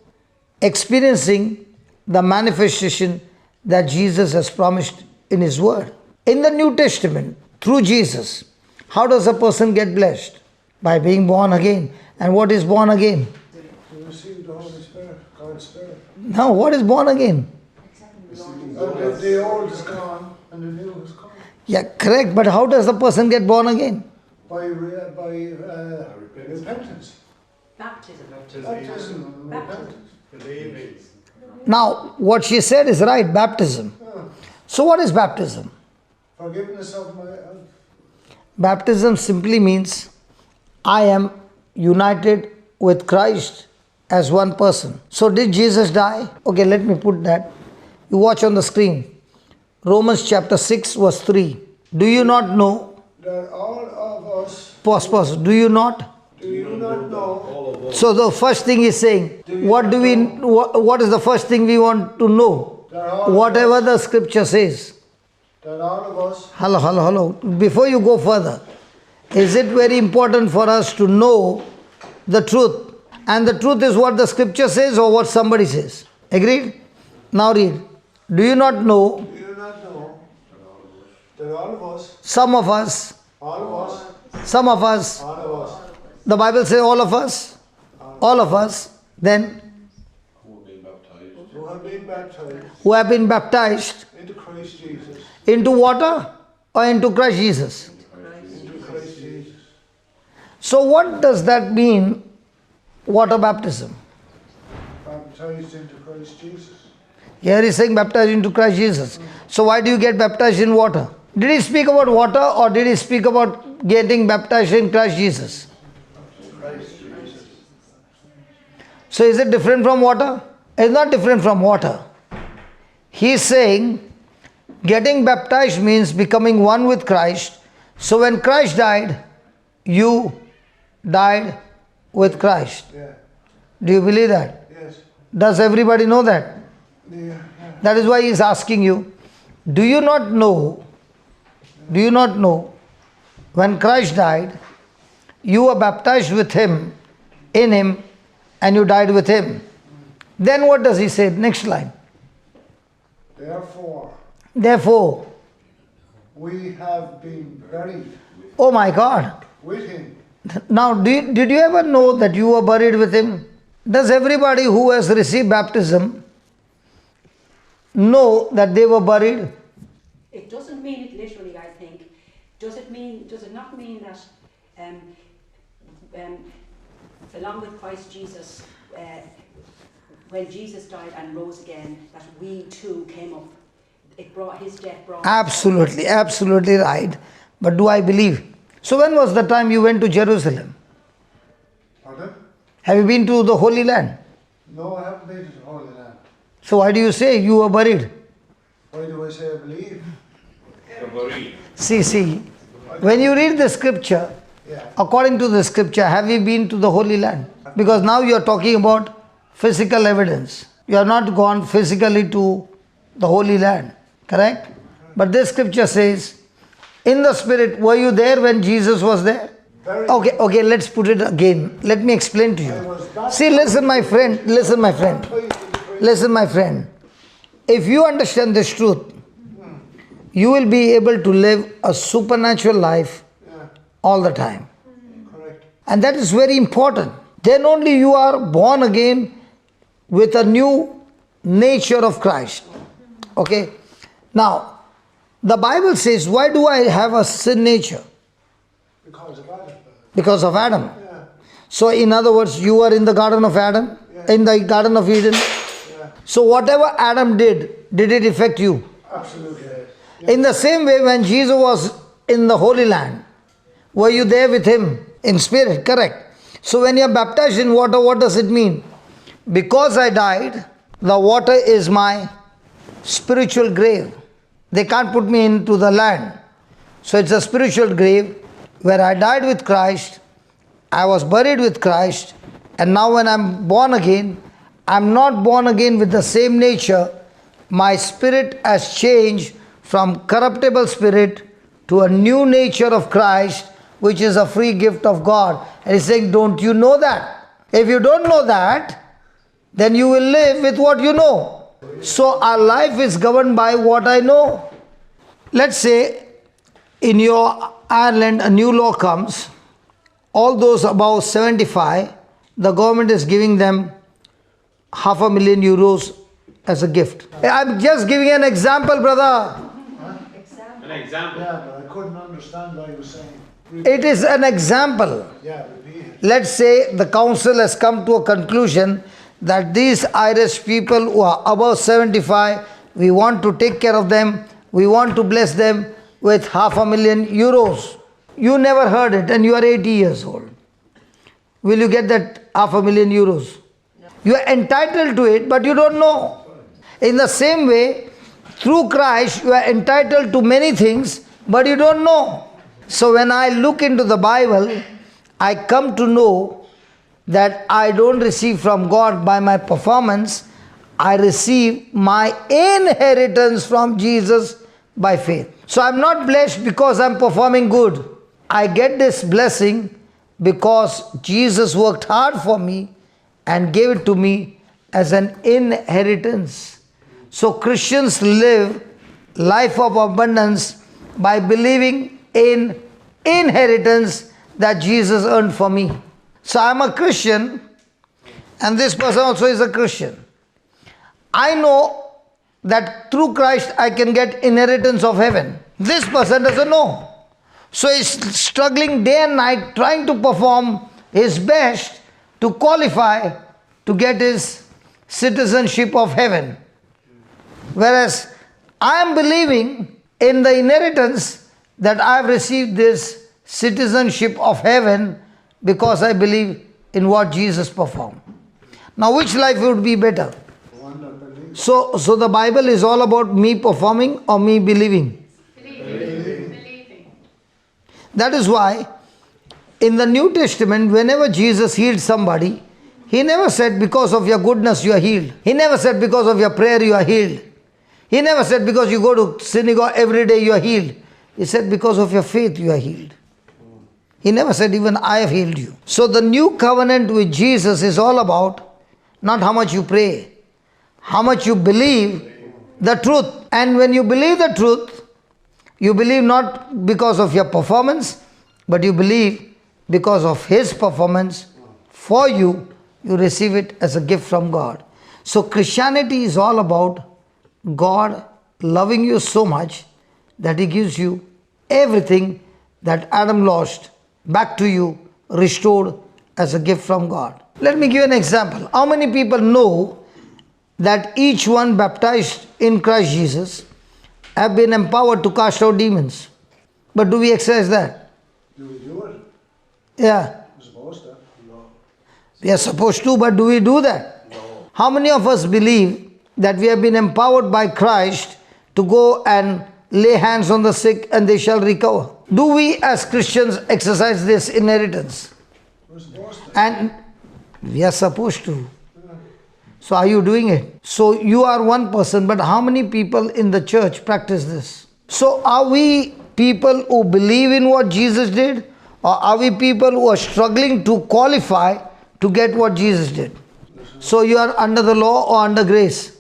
experiencing the manifestation that Jesus has promised in his word? In the New Testament, through Jesus, how does a person get blessed? By being born again. And what is born again? You receive the Holy Spirit, God's Spirit. Now, what is born again? The old is gone and the new has come. Yeah, correct. But how does a person get born again? By repentance. Baptism. Baptism and repentance. Now, what she said is right, baptism. So what is baptism? Forgiveness of my... Baptism simply means I am united with Christ as one person. So did Jesus die? Okay, let me put that. You watch on the screen. Romans chapter 6 verse 3. Do you not know? that all of us... Pause. Do you not? Do you not know? So the first thing he's saying, what is the first thing we want to know? Whatever the scripture says. That all of us... Hello. Before you go further, is it very important for us to know the truth? And the truth is what the scripture says or what somebody says. Agreed? Now read. Do you not know? Do you not know that all of us... Some of us All of us... Some of us. All of us. The Bible says all of us. All of us. Then Who have been baptized who have been baptized into Christ Jesus. into water or into Christ Jesus. Into Christ Jesus. So what does that mean, water baptism? Baptized into Christ Jesus. Here he's saying baptized into Christ Jesus. So why do you get baptized in water? Did he speak about water or did he speak about getting baptized in Christ Jesus? Christ Jesus. So is it different from water? It's not different from water. He is saying getting baptized means becoming one with Christ. So when Christ died, you died with Christ. Yeah. Do you believe that? Yes. Does everybody know that? Yeah. That is why he is asking you, do you not know when Christ died, you were baptized with him, in him, and you died with him. Then what does he say? Next line. Therefore, we have been buried oh my God. with him. Now, did you ever know that you were buried with him? Does everybody who has received baptism know that they were buried? It doesn't mean it literally, I think. Does it not mean that along with Christ Jesus, when Jesus died and rose again, that we too came up? His death brought... Absolutely right. But do I believe? So when was the time you went to Jerusalem? Pardon? Have you been to the Holy Land? No, I haven't been to the Holy Land. So why do you say you were buried? Why do I say I believe? See, when you read the scripture, Yeah. according to the scripture, have you been to the Holy Land? Because now you are talking about physical evidence. You have not gone physically to the Holy Land, correct? But this scripture says, in the spirit, were you there when Jesus was there? Very. Okay, let's put it again. Let me explain to I you. was baptized. See, listen, my friend. Listen, my friend. If you understand this truth, you will be able to live a supernatural life Yeah, all the time. correct. And that is very important. Then only you are born again with a new nature of Christ. Okay? Now, the Bible says, why do I have a sin nature? Because of Adam. Because of Adam. Yeah, So, in other words, you are in the Garden of Adam, in the Garden of Eden. yeah, So, whatever Adam did it affect you? absolutely. In the same way, when Jesus was in the Holy Land, were you there with him in spirit? Correct. So, when you are baptized in water, what does it mean? Because I died, the water is my spiritual grave. They can't put me into the land. So, it's a spiritual grave where I died with Christ, I was buried with Christ, and now when I'm born again, I'm not born again with the same nature. My spirit has changed from corruptible spirit to a new nature of Christ, which is a free gift of God. And he's saying, don't you know that? If you don't know that, then you will live with what you know. So our life is governed by what I know. Let's say in your Ireland a new law comes, all those above 75, the government is giving them €500,000 as a gift. I'm just giving an example, brother. Yeah, but I couldn't understand what he was saying. It is an example. Yeah, repeat it. Let's say the council has come to a conclusion that these Irish people who are above 75, we want to take care of them, we want to bless them with €500,000. You never heard it and you are 80 years old. Will you get that €500,000? You are entitled to it, but you don't know. In the same way, through Christ, you are entitled to many things, but you don't know. So when I look into the Bible, I come to know that I don't receive from God by my performance. I receive my inheritance from Jesus by faith. So I'm not blessed because I'm performing good. I get this blessing because Jesus worked hard for me and gave it to me as an inheritance. So Christians live life of abundance by believing in inheritance that Jesus earned for me. So I'm a Christian, and this person also is a Christian. I know that through Christ I can get inheritance of heaven. This person doesn't know. So he's struggling day and night trying to perform his best to qualify to get his citizenship of heaven. Whereas I am believing in the inheritance that I have received this citizenship of heaven because I believe in what Jesus performed. Now which life would be better? So the Bible is all about me performing or me believing? Believing. That is why in the New Testament, whenever Jesus healed somebody, He never said because of your goodness you are healed. He never said because of your prayer you are healed. He never said because you go to synagogue every day you are healed. He said because of your faith you are healed. He never said even I have healed you. So the new covenant with Jesus is all about not how much you pray, how much you believe the truth. And when you believe the truth, you believe not because of your performance, but you believe because of His performance for you. You receive it as a gift from God. So Christianity is all about God loving you so much that He gives you everything that Adam lost back to you, restored as a gift from God. Let me give you an example. How many people know that each one baptized in Christ Jesus have been empowered to cast out demons? But do we exercise that? Do we do it? Yeah. We're supposed to. No. We are supposed to, but do we do that? No. How many of us believe that we have been empowered by Christ to go and lay hands on the sick and they shall recover? Do we as Christians exercise this inheritance? We're supposed to. And we are supposed to. So are you doing it? So you are one person, but how many people in the church practice this? So are we people who believe in what Jesus did, or are we people who are struggling to qualify to get what Jesus did? So you are under the law or under grace?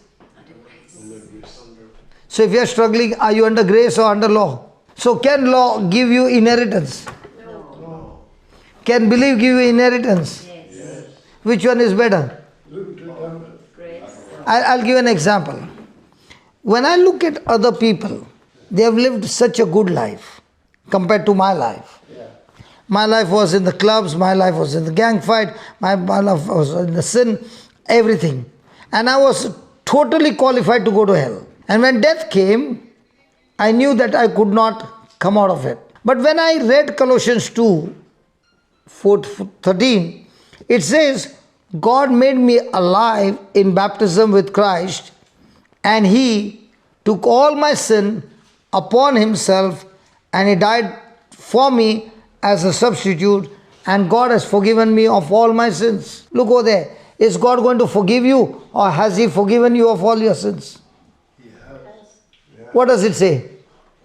So if you are struggling, are you under grace or under law? So can law give you inheritance? No. Can belief give you inheritance? Yes. Which one is better? Look to them. I'll give an example. When I look at other people, they have lived such a good life compared to my life. Yeah. My life was in the clubs, my life was in the gang fight, my life was in the sin, everything. And I was totally qualified to go to hell. And when death came, I knew that I could not come out of it. But when I read Colossians 2, 13, it says, God made me alive in baptism with Christ, and He took all my sin upon Himself, and He died for me as a substitute, and God has forgiven me of all my sins. Look over there. Is God going to forgive you, or has He forgiven you of all your sins? Yes. What does it say?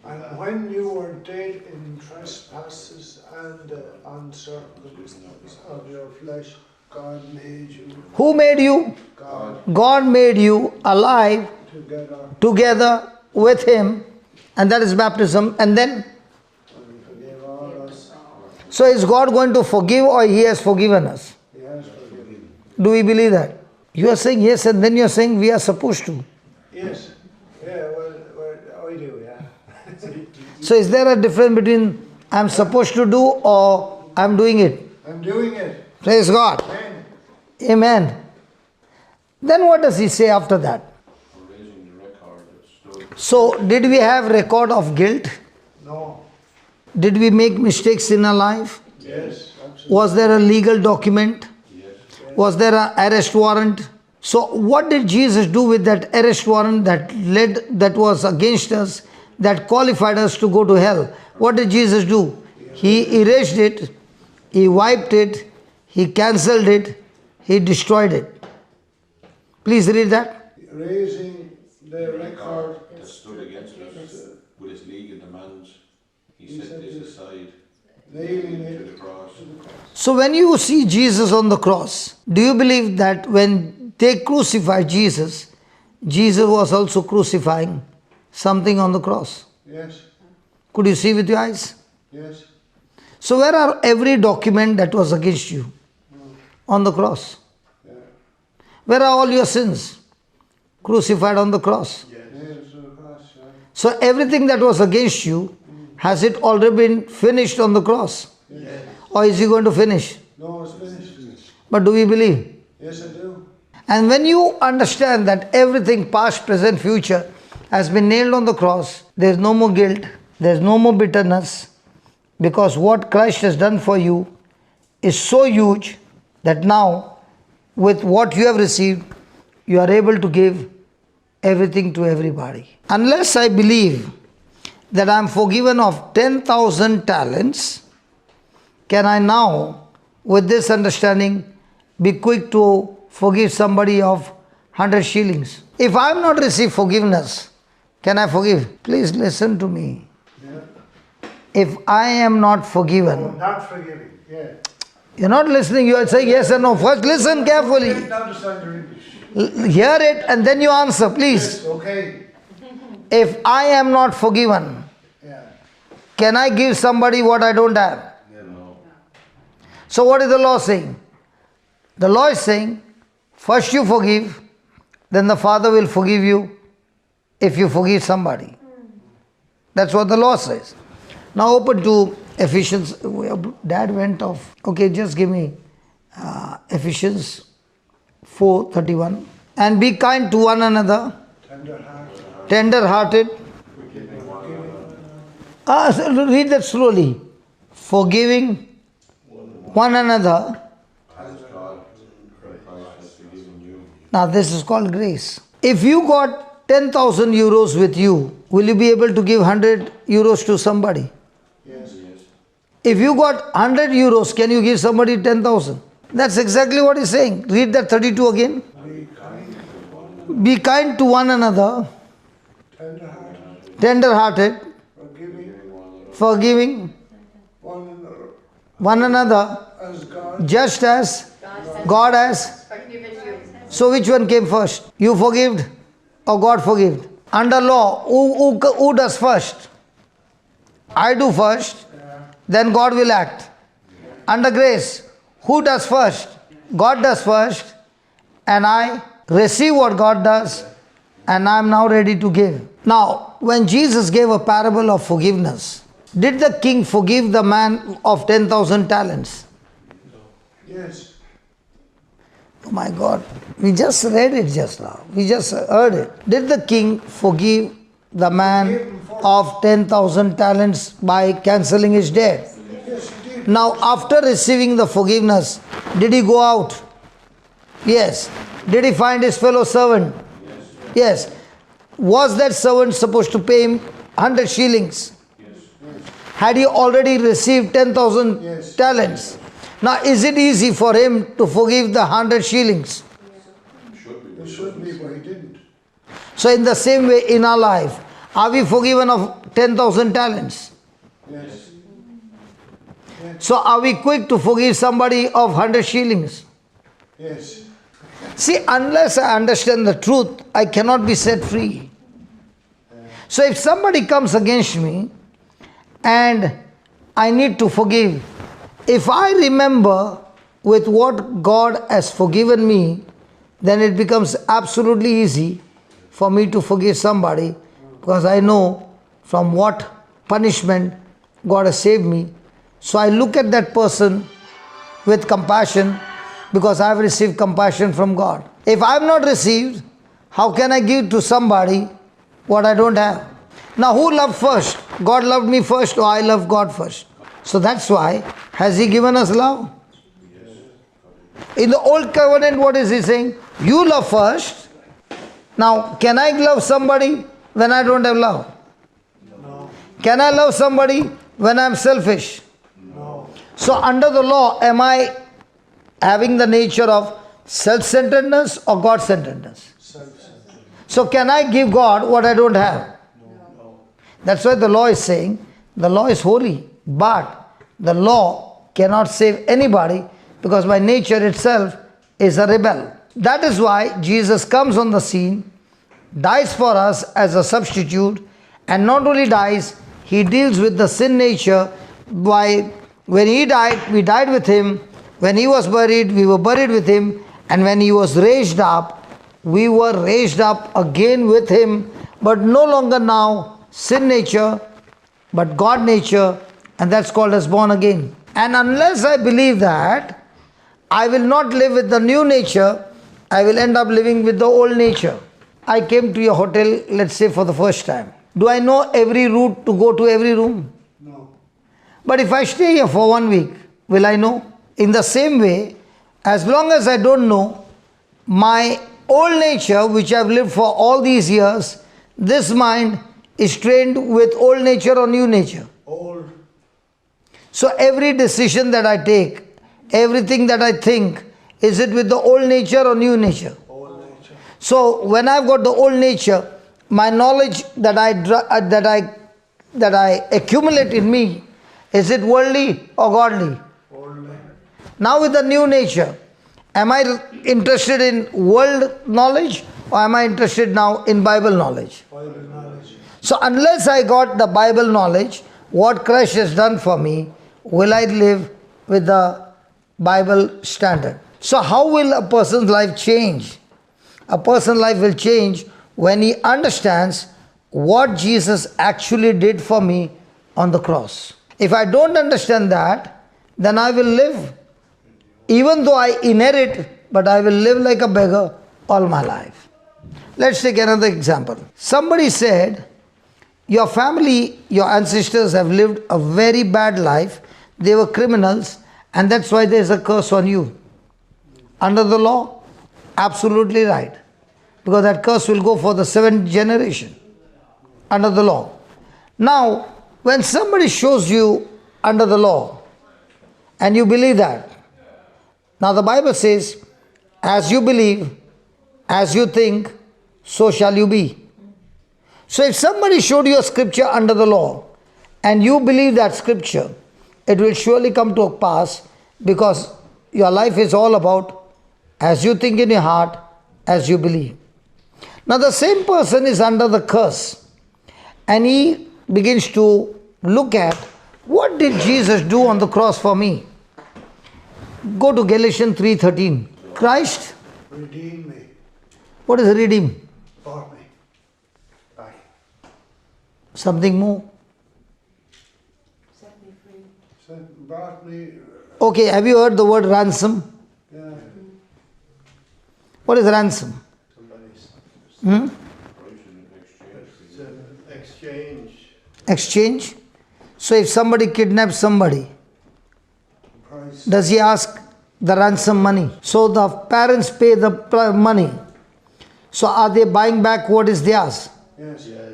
And when you were dead in trespasses and uncircumcision of your flesh, God made you. Who made you? God God made you alive together with Him, and that is baptism. And then, and forgave all us. so is God going to forgive, or He has forgiven us? He has forgiven. Do we believe that? You are saying yes, and then you are saying we are supposed to. Yes. Yeah, well, I do, yeah. So is there a difference between I am supposed to do or I am doing it? I'm doing it. Praise God. Amen. Amen. Then what does He say after that? So did we have record of guilt? No. Did we make mistakes in our life? Yes, absolutely. Was there a legal document? Was there an arrest warrant? So what did Jesus do with that arrest warrant that was against us, that qualified us to go to hell? What did Jesus do? He erased it, He wiped it, He cancelled it, He destroyed it. Please read that. Raising the record that stood against us with its legal demands, He set this aside, nailing to it the cross. So when you see Jesus on the cross, do you believe that when they crucified Jesus, Jesus was also crucifying something on the cross? Yes, Could you see with your eyes? yes. So where are every document that was against you? On the cross. Yeah. Where are all your sins? Crucified on the cross. Nails to the cross, yeah. So everything that was against you, has it already been finished on the cross? Yes. Or is he going to finish? No, it's finished. But do we believe? Yes, I do. And when you understand that everything past, present, future has been nailed on the cross, there is no more guilt, there is no more bitterness, because what Christ has done for you is so huge that now, with what you have received, you are able to give everything to everybody. Unless I believe that I am forgiven of 10,000 talents, can I now, with this understanding, be quick to forgive somebody of 100 shillings? If I have not received forgiveness, can I forgive? Please listen to me. Yeah. If I am not Oh, forgiven, not forgiving. Yeah. you're not listening, you are saying yes or no. First listen carefully. Don't understand your English. Hear it and then you answer, please. Yes, okay. If I am not forgiven, Yeah. can I give somebody what I don't have? No. So what is the law saying? The law is saying, first you forgive, then the Father will forgive you if you forgive somebody. That's what the law says. Now open to Ephesians. Dad went off. Okay, just give me Ephesians 4:31. And be kind to one another, Tender-hearted. tender-hearted. So read that slowly. Forgiving one another. As God, Christ has forgiven you. Now this is called grace. If you got 10,000 euros with you, will you be able to give 100 euros to somebody? Yes. Yes. If you got 100 euros, can you give somebody 10,000? That's exactly what he's saying. Read that 32 again. Be kind to one another, Tender-hearted. tender-hearted, Forgiving forgiving one another. one another, As God. just as God has. Forgiven you. So which one came first? You forgived or God forgived? Under law, who does first? I do first, then God will act. Under grace, who does first? God does first, and I receive what God does, and I am now ready to give. Now, when Jesus gave a parable of forgiveness, did the king forgive the man of 10,000 talents? Yes. Oh my God, we just read it just now. We just heard it. Did the king forgive the man of 10,000 talents by cancelling his debt? Yes, he did. Now, after receiving the forgiveness, did he go out? Yes. Did he find his fellow servant? Yes. Was that servant supposed to pay him 100 shillings? Had he already received 10,000 Yes. talents? Now, is it easy for him to forgive the 100 shillings? It should be, but he didn't. So, in the same way, in our life, are we forgiven of 10,000 talents? Yes. So, are we quick to forgive somebody of 100 shillings? Yes. See, unless I understand the truth, I cannot be set free. So if somebody comes against me and I need to forgive, if I remember with what God has forgiven me, then it becomes absolutely easy for me to forgive somebody, because I know from what punishment God has saved me. So I look at that person with compassion, because I have received compassion from God. If I have not received, how can I give to somebody what I don't have? Now, who loved first? God loved me first, or I loved God first? So that's why, has He given us love? In the Old Covenant, what is He saying? You love first. Now, can I love somebody when I don't have love? No. Can I love somebody when I am selfish? No. So under the law, am I having the nature of self-centeredness or God-centeredness? Self-centered. So can I give God what I don't have? No. That's why the law is saying, the law is holy, but the law cannot save anybody, because by nature itself is a rebel. That is why Jesus comes on the scene, dies for us as a substitute, and not only dies, He deals with the sin nature by When he died, we died with him. When he was buried, we were buried with him. And when he was raised up, we were raised up again with him. But no longer now sin nature, but God nature. And that's called as born again. And unless I believe that, I will not live with the new nature. I will end up living with the old nature. I came to your hotel, let's say for the first time. Do I know every route to go to every room? No. But if I stay here for 1 week, will I know? In the same way, as long as I don't know, my old nature, which I've lived for all these years, this mind is trained with old nature or new nature. Old. So every decision that I take, everything that I think, is it with the old nature or new nature? Old nature. So when I've got the old nature, my knowledge that I accumulate in me, is it worldly or godly? Old. Now with the new nature, am I interested in world knowledge or am I interested now in Bible knowledge? Bible knowledge. So unless I got the Bible knowledge, what Christ has done for me, will I live with the Bible standard? So how will a person's life change? A person's life will change when he understands what Jesus actually did for me on the cross. If I don't understand that, then I will live, even though I inherit, but I will live like a beggar all my life. Let's take another example. Somebody said, your family, your ancestors have lived a very bad life. They were criminals, and that's why there's a curse on you. Under the law, absolutely right. Because that curse will go for the 7th generation. Under the law. Now, when somebody shows you under the law, and you believe that, now the Bible says, as you believe, as you think, so shall you be. So if somebody showed you a scripture under the law, and you believe that scripture, it will surely come to pass, because your life is all about as you think in your heart, as you believe. Now the same person is under the curse, and he begins to look at, what did Jesus do on the cross for me? Go to Galatians 3:13. Christ, Redeem me. what is redeem? Bought me. Back. Something more. Set me free. Said, bought me. Okay, have you heard the word ransom? Yeah. What is ransom? Somebody's. Exchange. Exchange. So if somebody kidnaps somebody, Price. does he ask the ransom money? So the parents pay the money. So are they buying back what is theirs? Yes. Yes.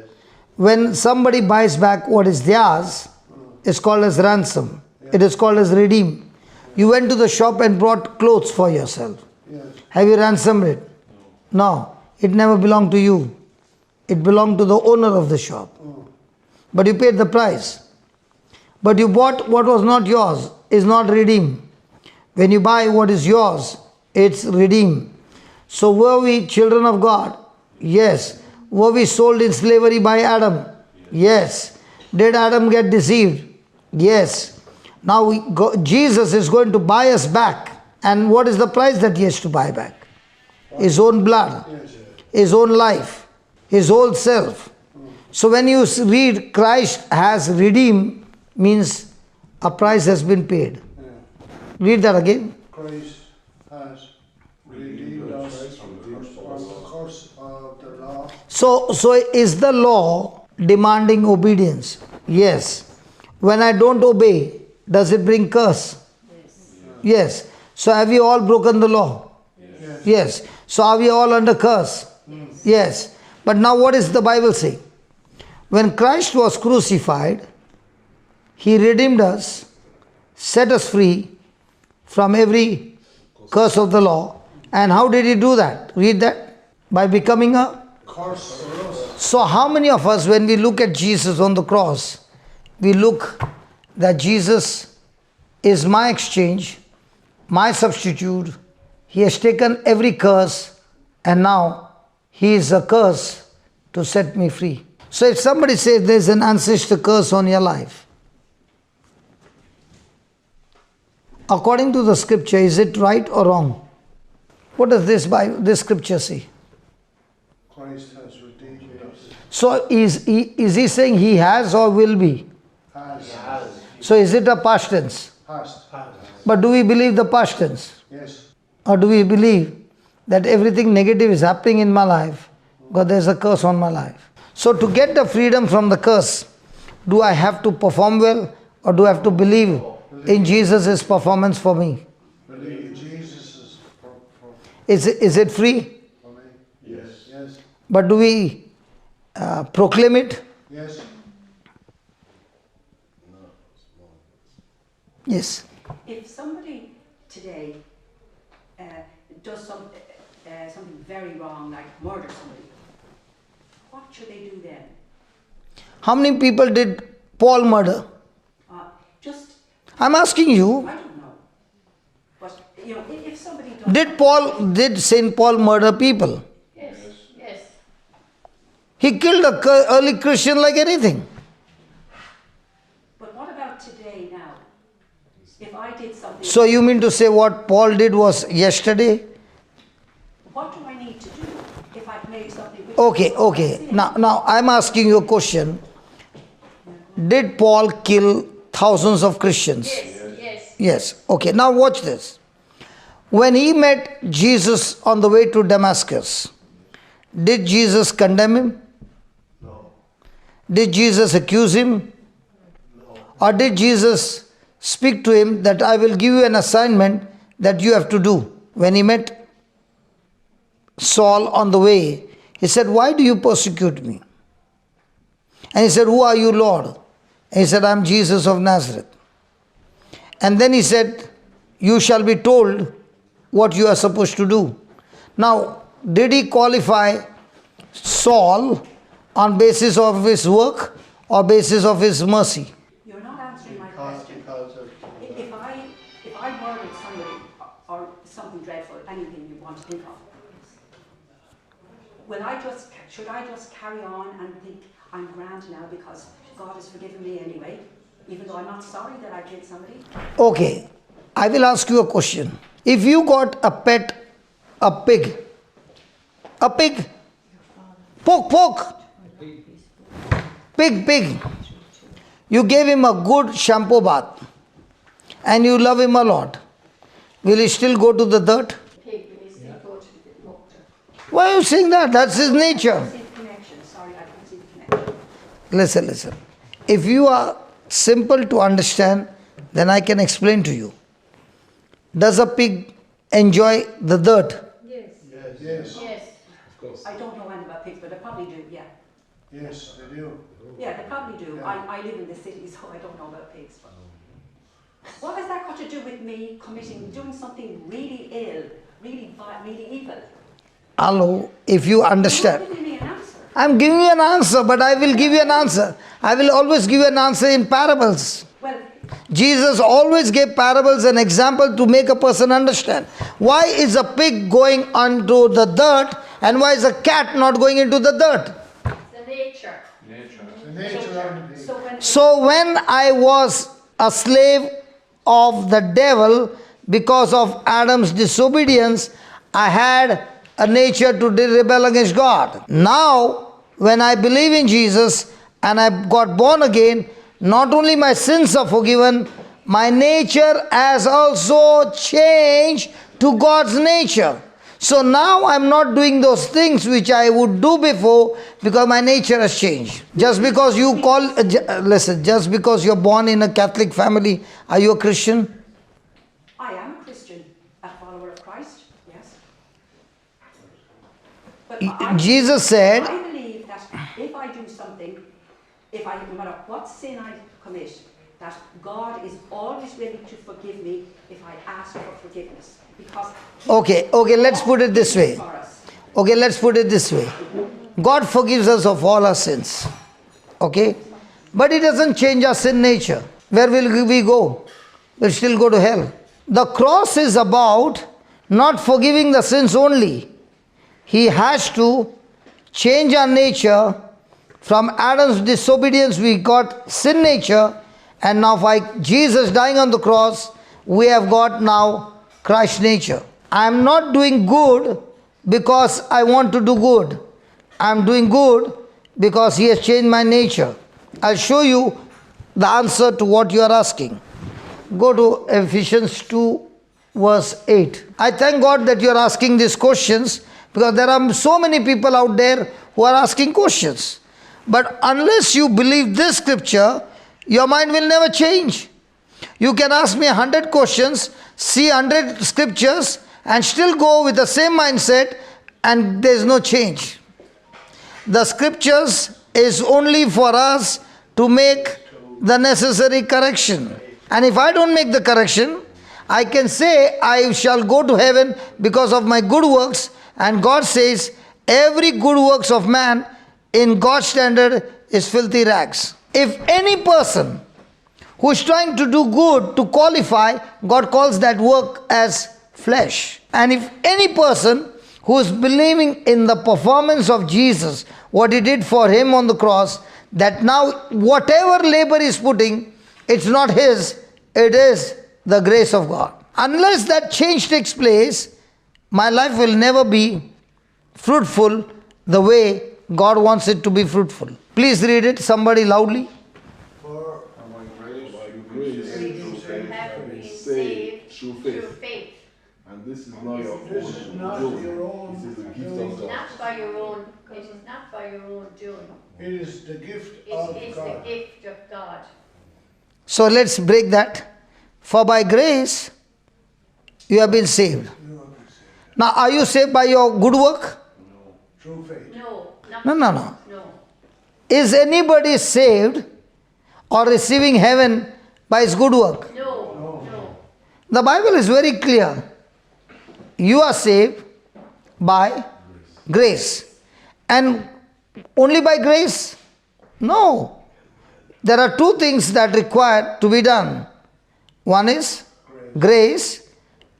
When somebody buys back what is theirs, it's called as ransom. It is called as redeem. You went to the shop and brought clothes for yourself. Yes. Have you ransomed it? No. It never belonged to you. It belonged to the owner of the shop. But you paid the price. But you bought what was not yours, is not redeemed. When you buy what is yours, it's redeemed. So were we children of God? Yes. Were we sold in slavery by Adam? Yes. Did Adam get deceived? Yes. Now Jesus is going to buy us back. And what is the price that he has to buy back? His own blood, his own life, his whole self. So when you read Christ has redeemed, means a price has been paid. Read that again. Christ has redeemed us from the curse of the law. So is the law demanding obedience? Yes. When I don't obey, does it bring curse? Yes. So have we all broken the law? Yes. So are we all under curse? Yes. But now what does the Bible say? When Christ was crucified, he redeemed us, set us free from every curse of the law. And how did he do that? Read that. By becoming a Curse for us. So how many of us, when we look at Jesus on the cross, we look that Jesus is my exchange, my substitute. He has taken every curse, and now he is a curse to set me free. So if somebody says there's an ancestor curse on your life, According to the scripture, is it right or wrong? What does this scripture say? Christ has redeemed us. So is he saying he has or will be? Has. So is it a past tense? Past. But do we believe the past tense? Yes. Or do we believe that everything negative is happening in my life because there's a curse on my life? So to get the freedom from the curse, do I have to perform well or do I have to believe in Jesus' performance for me? Believe in Jesus for Is it free? me. Yes. But do we proclaim it? Yes. Yes. If somebody today does something very wrong, like murder somebody, what should they do then? How many people did Paul murder? Just, I'm asking you, I don't know. But, if somebody does... did St. Paul murder people? Yes. Yes. He killed a early Christian like anything. But what about today now? If I did something... So you mean to say what Paul did was yesterday? What do I need to do if I've made something... Okay. Now I'm asking you a question. Did Paul kill thousands of Christians? Yes. Yes. Okay, now watch this. When he met Jesus on the way to Damascus, did Jesus condemn him? No. Did Jesus accuse him? No. Or did Jesus speak to him that I will give you an assignment that you have to do? When he met Saul on the way, he said, why do you persecute me? And he said, who are you, Lord? And he said, I am Jesus of Nazareth. And then he said, you shall be told what you are supposed to do. Now, did he qualify Saul on basis of his work or basis of his mercy? You're not answering my question. Because of If I murdered somebody or something dreadful, anything you want to think of, should I just carry on and think I'm grand now because God has forgiven me anyway, even though I'm not sorry that I killed somebody? Okay, I will ask you a question. If you got a pet, a pig, pork, pig, you gave him a good shampoo bath and you love him a lot, will he still go to the dirt? Pig will still go to the water. Why are you saying that? That's his nature. See the connection. Sorry, I can't see the connection. Listen. If you are simple to understand, then I can explain to you. Does a pig enjoy the dirt? Yes. Yes. I don't know anything about pigs, but they probably do, yeah. Yes, they do. Yeah, they probably do. Yeah. I live in the city, so I don't know about pigs. But what has that got to do with me doing something really ill, really evil? Hello, if you understand. You're not giving me an answer. I'm giving you an answer, but I will give you an answer. I will always give you an answer in parables. Well, Jesus always gave parables and example to make a person understand. Why is a pig going onto the dirt and why is a cat not going into the dirt? The nature. The nature of the pig. So when I was a slave of the devil because of Adam's disobedience, I had a nature to rebel against God. Now, when I believe in Jesus and I got born again, not only my sins are forgiven, my nature has also changed to God's nature. So now I'm not doing those things which I would do before because my nature has changed. Just because you just because you're born in a Catholic family, are you a Christian? I am a Christian, a follower of Christ, yes. But Jesus said, I believe that if I do something, no matter what sin I commit, that God is always willing to forgive me if I ask for forgiveness. Because okay, let's put it this way. Okay, let's put it this way. God forgives us of all our sins. Okay? But He doesn't change our sin nature. Where will we go? We'll still go to hell. The cross is about not forgiving the sins only. He has to change our nature. From Adam's disobedience we got sin nature, and now by Jesus dying on the cross, we have got now Christ nature. I am not doing good because I want to do good. I am doing good because He has changed my nature. I'll show you the answer to what you are asking. Go to Ephesians 2 verse 8. I thank God that you are asking these questions, because there are so many people out there who are asking questions. But unless you believe this scripture, your mind will never change. You can ask me 100 questions, see 100 scriptures, and still go with the same mindset, and there is no change. The scriptures is only for us to make the necessary correction. And if I don't make the correction, I can say I shall go to heaven because of my good works, and God says every good works of man in God's standard is filthy rags. If any person who is trying to do good to qualify, God calls that work as flesh. And if any person who is believing in the performance of Jesus, what He did for him on the cross, that now whatever labor is putting, it's not his, it is the grace of God. Unless that change takes place, my life will never be fruitful the way God wants it to be fruitful. Please read it, somebody loudly. For Have been saved through faith. And this is not your this is not your own This is the gift doing. of God. Not by your own, it is not by your own doing. It is the gift It of is the God. gift of God. So let's break that. For by grace you have been saved. Now are you saved by your good work? Through faith. No, not No. no. Is anybody saved or receiving heaven by his good work? No. The Bible is very clear. You are saved by grace. And only by grace? No. There are two things that require to be done. One is grace,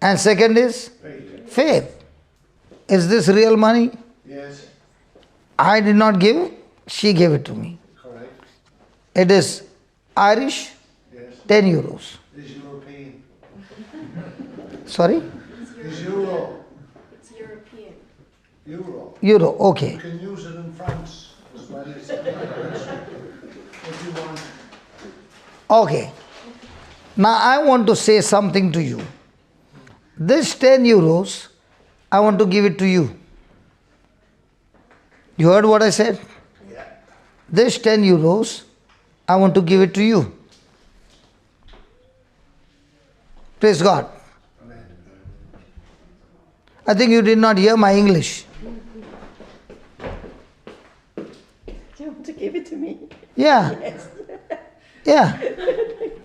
and second is faith. Is this real money? Yes, I did not give, she gave it to me. correct. It is Irish, Yes. 10 euros. It's European. Sorry? It's Euro. It's European. Euro. Euro, okay. You can use it in France as well as in Ireland if you want. Okay. Now I want to say something to you. This 10 euros, I want to give it to you. You heard what I said? Yeah. This 10 euros, I want to give it to you. Praise God. Amen. I think you did not hear my English. Do you want to give it to me? Yeah. Yes. Yeah.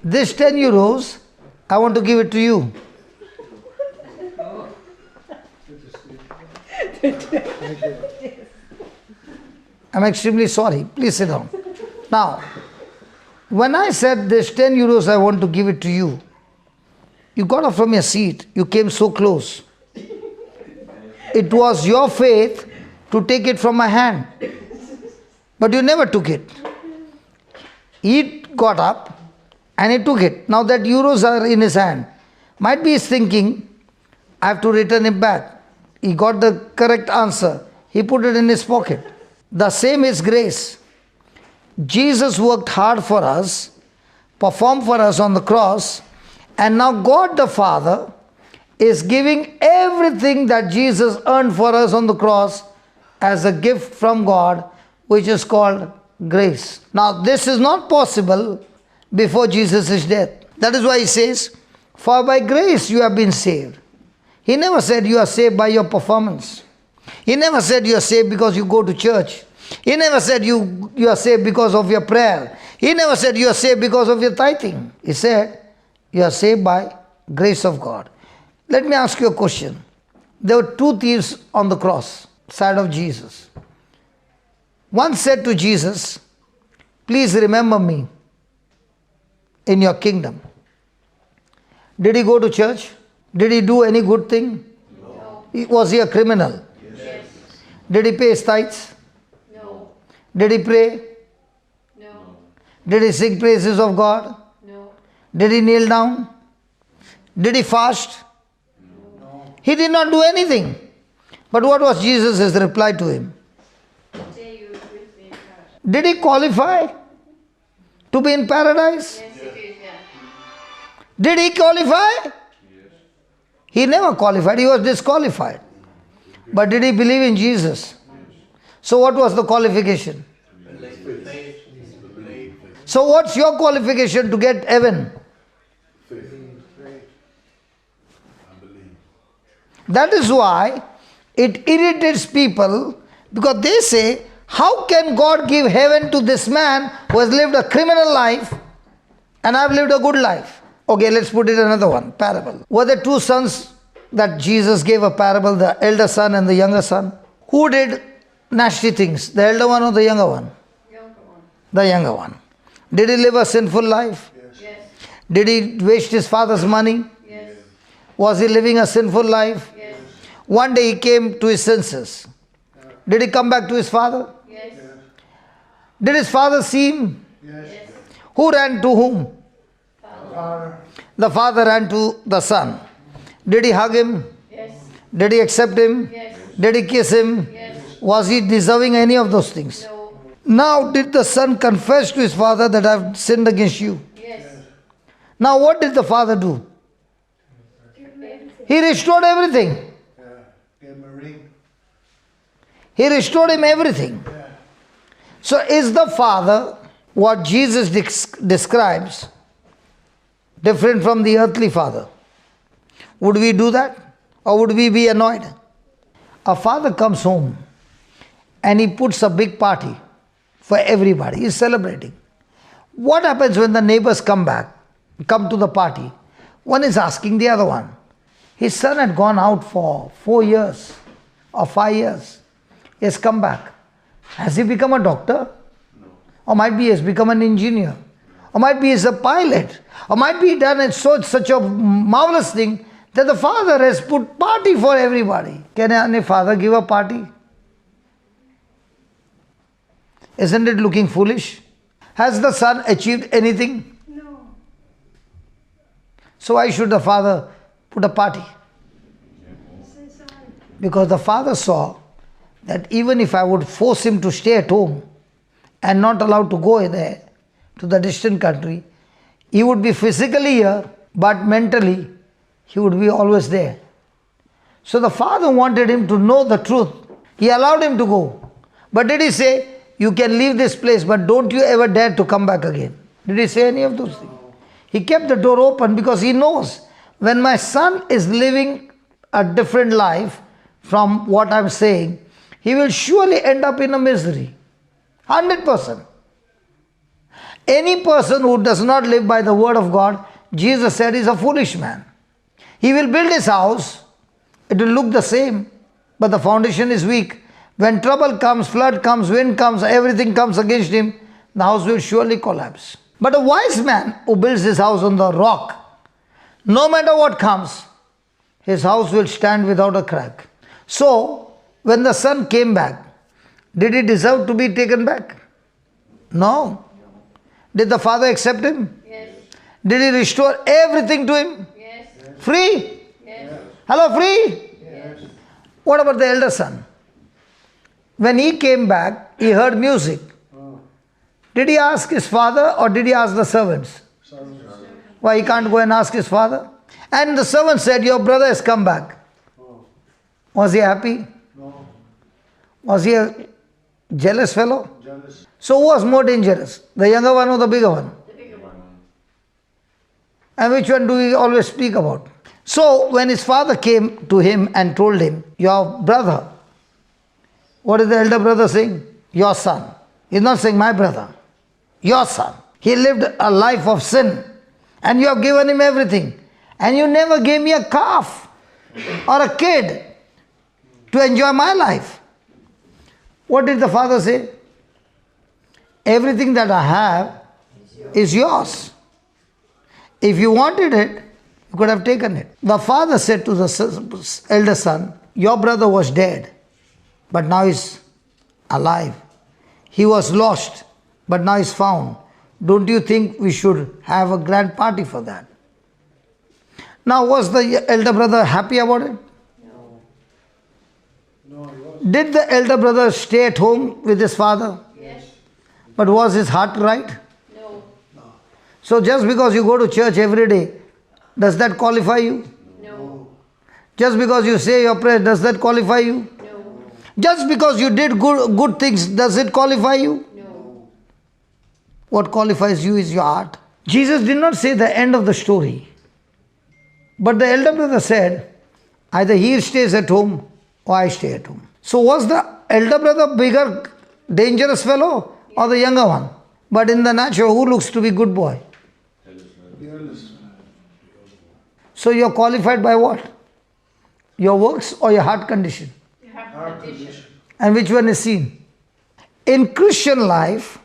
This 10 euros, I want to give it to you. Thank you. I'm extremely sorry. Please sit down. Now, when I said this 10 euros, I want to give it to you, you got up from your seat. You came so close. It was your faith to take it from my hand. But you never took it. He got up and he took it. Now that euros are in his hand. Might be he's thinking, I have to return it back. He got the correct answer. He put it in his pocket. The same is grace. Jesus worked hard for us, performed for us on the cross, and now God the Father is giving everything that Jesus earned for us on the cross as a gift from God, which is called grace. Now this is not possible before Jesus' death. That is why he says, for by grace you have been saved. He never said you are saved by your performance. He never said you are saved because you go to church. He never said you are saved because of your prayer. He never said you are saved because of your tithing. He said you are saved by grace of God. Let me ask you a question. There were two thieves on the cross, side of Jesus. One said to Jesus, please remember me in your kingdom. Did he go to church? Did he do any good thing? No. Was he a criminal? Yes. Did he pay his tithes? No. Did he pray? No. Did he sing praises of God? No. Did he kneel down? Did he fast? He did not do anything. But what was Jesus' reply to him? Did he qualify to be in paradise? Yes, it is, yeah. Did he qualify? He never qualified, he was disqualified. But did he believe in Jesus? So what was the qualification? So what's your qualification to get heaven? That is why it irritates people, because they say, how can God give heaven to this man who has lived a criminal life and I've lived a good life? Okay, let's put it another one, parable. Were there two sons that Jesus gave a parable, the elder son and the younger son? Who did nasty things, the elder one or the younger one? Younger one. The younger one. Did he live a sinful life? Yes. Did he waste his father's money? Yes. Was he living a sinful life? Yes. One day he came to his senses. Did he come back to his father? Yes. Did his father see him? Yes. Who ran to whom? Father. The father ran to the son. Did he hug him? Yes. Did he accept him? Yes. Did he kiss him? Yes. Was he deserving any of those things? No. Now did the son confess to his father that I have sinned against you? Yes. Now what did the father do? He restored everything. Yeah. Gave him a ring. He restored him everything. Yeah. So is the father, what Jesus describes, different from the earthly father? Would we do that? Or would we be annoyed? A father comes home and he puts a big party for everybody. He's celebrating. What happens when the neighbors come to the party? One is asking the other one. His son had gone out for 4 years or 5 years. He has come back. Has he become a doctor? No. Or might be he has become an engineer. Or might be he's a pilot. Or might be he done such a marvelous thing that the father has put party for everybody. Can any father give a party? Isn't it looking foolish? Has the son achieved anything? No. So why should the father put a party? Because the father saw that even if I would force him to stay at home and not allowed to go there to the distant country, he would be physically here, but mentally he would be always there. So the father wanted him to know the truth. He allowed him to go. But did he say, you can leave this place, but don't you ever dare to come back again? Did he say any of those things? He kept the door open because he knows when my son is living a different life from what I'm saying, he will surely end up in a misery. 100%. Any person who does not live by the word of God, Jesus said, is a foolish man. He will build his house, it will look the same, but the foundation is weak. When trouble comes, flood comes, wind comes, everything comes against him, the house will surely collapse. But a wise man who builds his house on the rock, no matter what comes, his house will stand without a crack. So, when the son came back, did he deserve to be taken back? No. Did the father accept him? Yes. Did he restore everything to him? Yes. Free? Yes. Hello, free? Yes. What about the elder son? When he came back, he heard music. Did he ask his father or did he ask the servants? Servants. Why he can't go and ask his father? And the servant said, your brother has come back. Was he happy? No. Was he a jealous fellow? Jealous. So who was more dangerous? The younger one or the bigger one? The bigger one. And which one do we always speak about? So when his father came to him and told him, your brother, what is the elder brother saying? Your son. He's not saying my brother. Your son. He lived a life of sin and you have given him everything. And you never gave me a calf or a kid to enjoy my life. What did the father say? Everything that I have is yours. If you wanted it, you could have taken it. The father said to the elder son, your brother was dead, but now he's alive. He was lost, but now he's found. Don't you think we should have a grand party for that? Now, was the elder brother happy about it? No, he wasn't. Did the elder brother stay at home with his father? Yes. But was his heart right? No. So just because you go to church every day, does that qualify you? No. Just because you say your prayer, does that qualify you? No. Just because you did good things, does it qualify you? No. What qualifies you is your heart. Jesus did not say the end of the story. But the elder brother said, either he stays at home or I stay at home. So was the elder brother bigger, dangerous fellow or the younger one? But in the natural, who looks to be good boy? The eldest. So you're qualified by what? Your works or your heart condition? Heart condition. And which one is seen? In Christian life,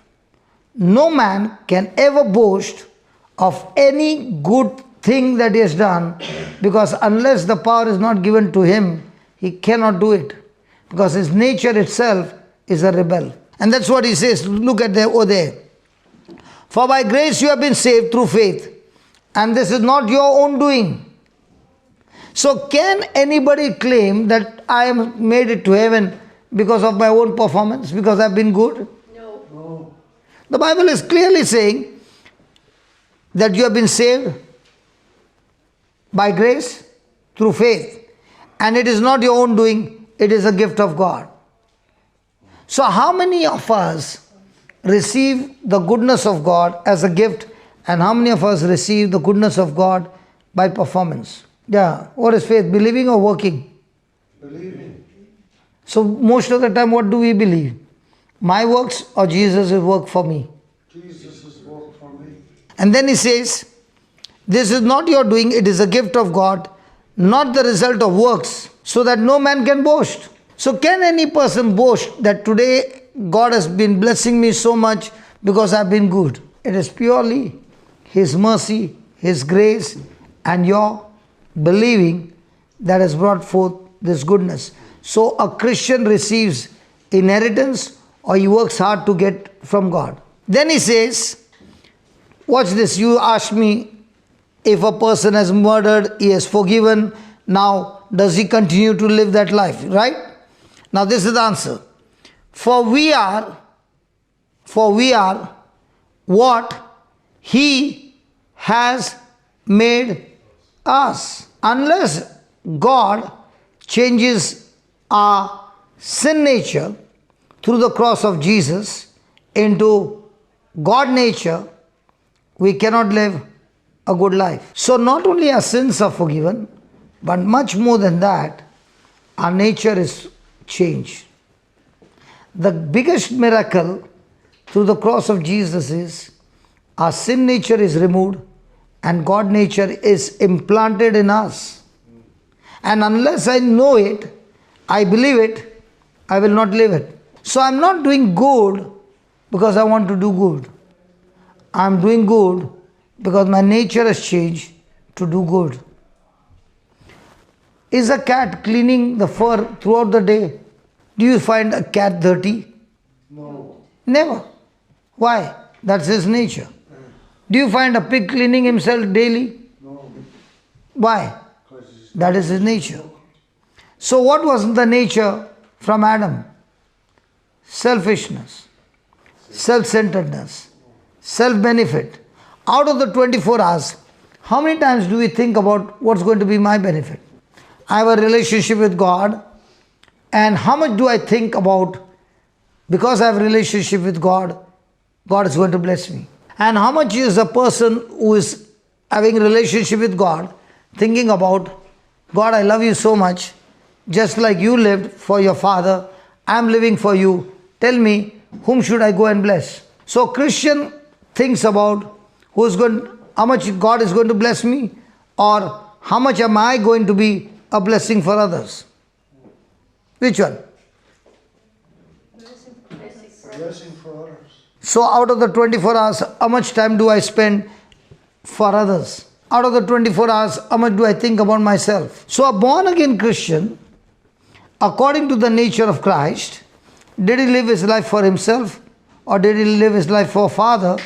no man can ever boast of any good thing that he has done, because unless the power is not given to him, he cannot do it. Because his nature itself is a rebel. And that's what he says. Look at over there. For by grace you have been saved through faith. And this is not your own doing. So can anybody claim that I am made it to heaven because of my own performance, because I've been good? No. No. The Bible is clearly saying that you have been saved by grace through faith. And it is not your own doing, it is a gift of God. So how many of us receive the goodness of God as a gift, and how many of us receive the goodness of God by performance? Yeah, what is faith? Believing or working? Believing. So most of the time, what do we believe? My works or Jesus' work for me? Jesus' work for me. And then he says, this is not your doing, it is a gift of God, not the result of works, so that no man can boast. So can any person boast that today God has been blessing me so much because I've been good? It is purely His mercy, His grace, and your believing that has brought forth this goodness. So a Christian receives inheritance or he works hard to get from God. Then he says, watch this, you asked me, if a person has murdered, he is forgiven. Now, does he continue to live that life? Right? Now, this is the answer. For we are what He has made us. Unless God changes our sin nature through the cross of Jesus into God nature, we cannot live a good life. So not only our sins are forgiven, but much more than that, our nature is changed. The biggest miracle through the cross of Jesus is our sin nature is removed and God nature is implanted in us. And unless I know it, I believe it, I will not live it. So I'm not doing good because I want to do good. I'm doing good because my nature has changed to do good. Is a cat cleaning the fur throughout the day? Do you find a cat dirty? No. Never. Why? That's his nature. Do you find a pig cleaning himself daily? No. Why? That is his nature. So what was the nature from Adam? Selfishness, self-centeredness, self-benefit. Out of the 24 hours, how many times do we think about what's going to be my benefit? I have a relationship with God, and how much do I think about, because I have a relationship with God, God is going to bless me. And how much is a person who is having a relationship with God thinking about, God, I love you so much, just like you lived for your father, I am living for you. Tell me, whom should I go and bless? So Christian thinks about how much God is going to bless me, or how much am I going to be a blessing for others? Which one? Blessing for others. So out of the 24 hours, how much time do I spend for others? Out of the 24 hours, how much do I think about myself? So a born again Christian, according to the nature of Christ, did he live his life for himself, or did he live his life for Father,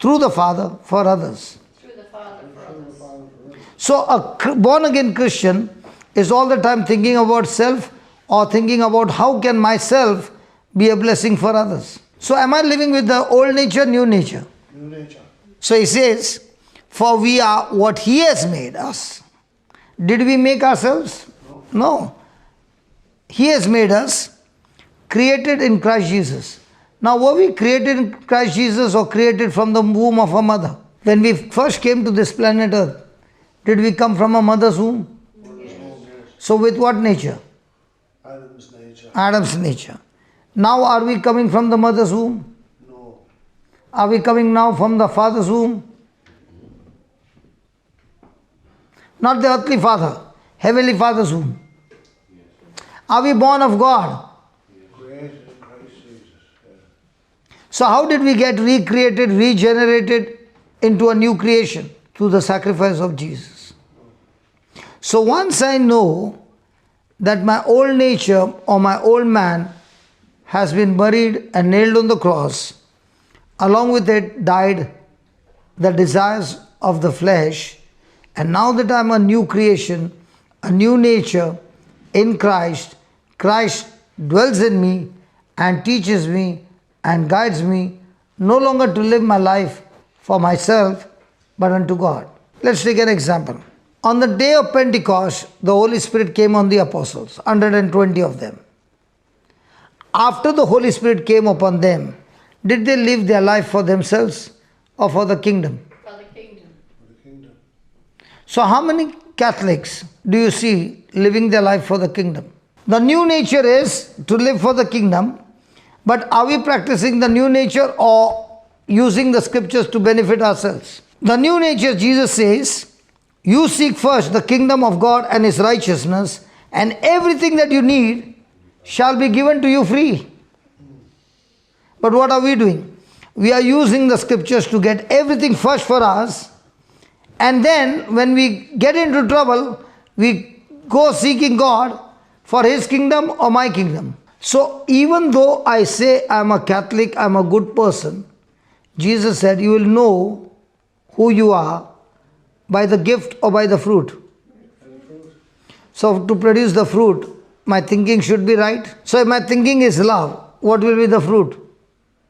through the Father, for others? Through the Father for others. So a born again Christian is all the time thinking about self or thinking about how can myself be a blessing for others. So am I living with the old nature, new nature? New nature. So he says, for we are what he has made us. Did we make ourselves? No. He has made us, created in Christ Jesus. Now were we created in Christ Jesus or created from the womb of a mother? When we first came to this planet Earth, did we come from a mother's womb? Yes. So with what nature? Adam's nature. Adam's nature. Now are we coming from the mother's womb? No. Are we coming now from the father's womb? Not the earthly father, heavenly father's womb. Are we born of God? Created in Christ Jesus. Yeah. So how did we get recreated, regenerated into a new creation? Through the sacrifice of Jesus. So once I know that my old nature or my old man has been buried and nailed on the cross, along with it died the desires of the flesh, and now that I am a new creation, a new nature in Christ, Christ dwells in me and teaches me and guides me no longer to live my life for myself but unto God. Let's take an example. On the day of Pentecost, the Holy Spirit came on the apostles, 120 of them. After the Holy Spirit came upon them, did they live their life for themselves or for the kingdom? For the kingdom. For the kingdom. So how many Catholics do you see living their life for the kingdom? The new nature is to live for the kingdom, but are we practicing the new nature or using the scriptures to benefit ourselves? The new nature, Jesus says, you seek first the kingdom of God and His righteousness, and everything that you need shall be given to you free. But what are we doing? We are using the scriptures to get everything first for us, and then when we get into trouble, we go seeking God for His kingdom or my kingdom. So even though I say I'm a Catholic, I'm a good person, Jesus said you will know who you are by the gift or by the fruit. So to produce the fruit, my thinking should be right. So if my thinking is love, what will be the fruit?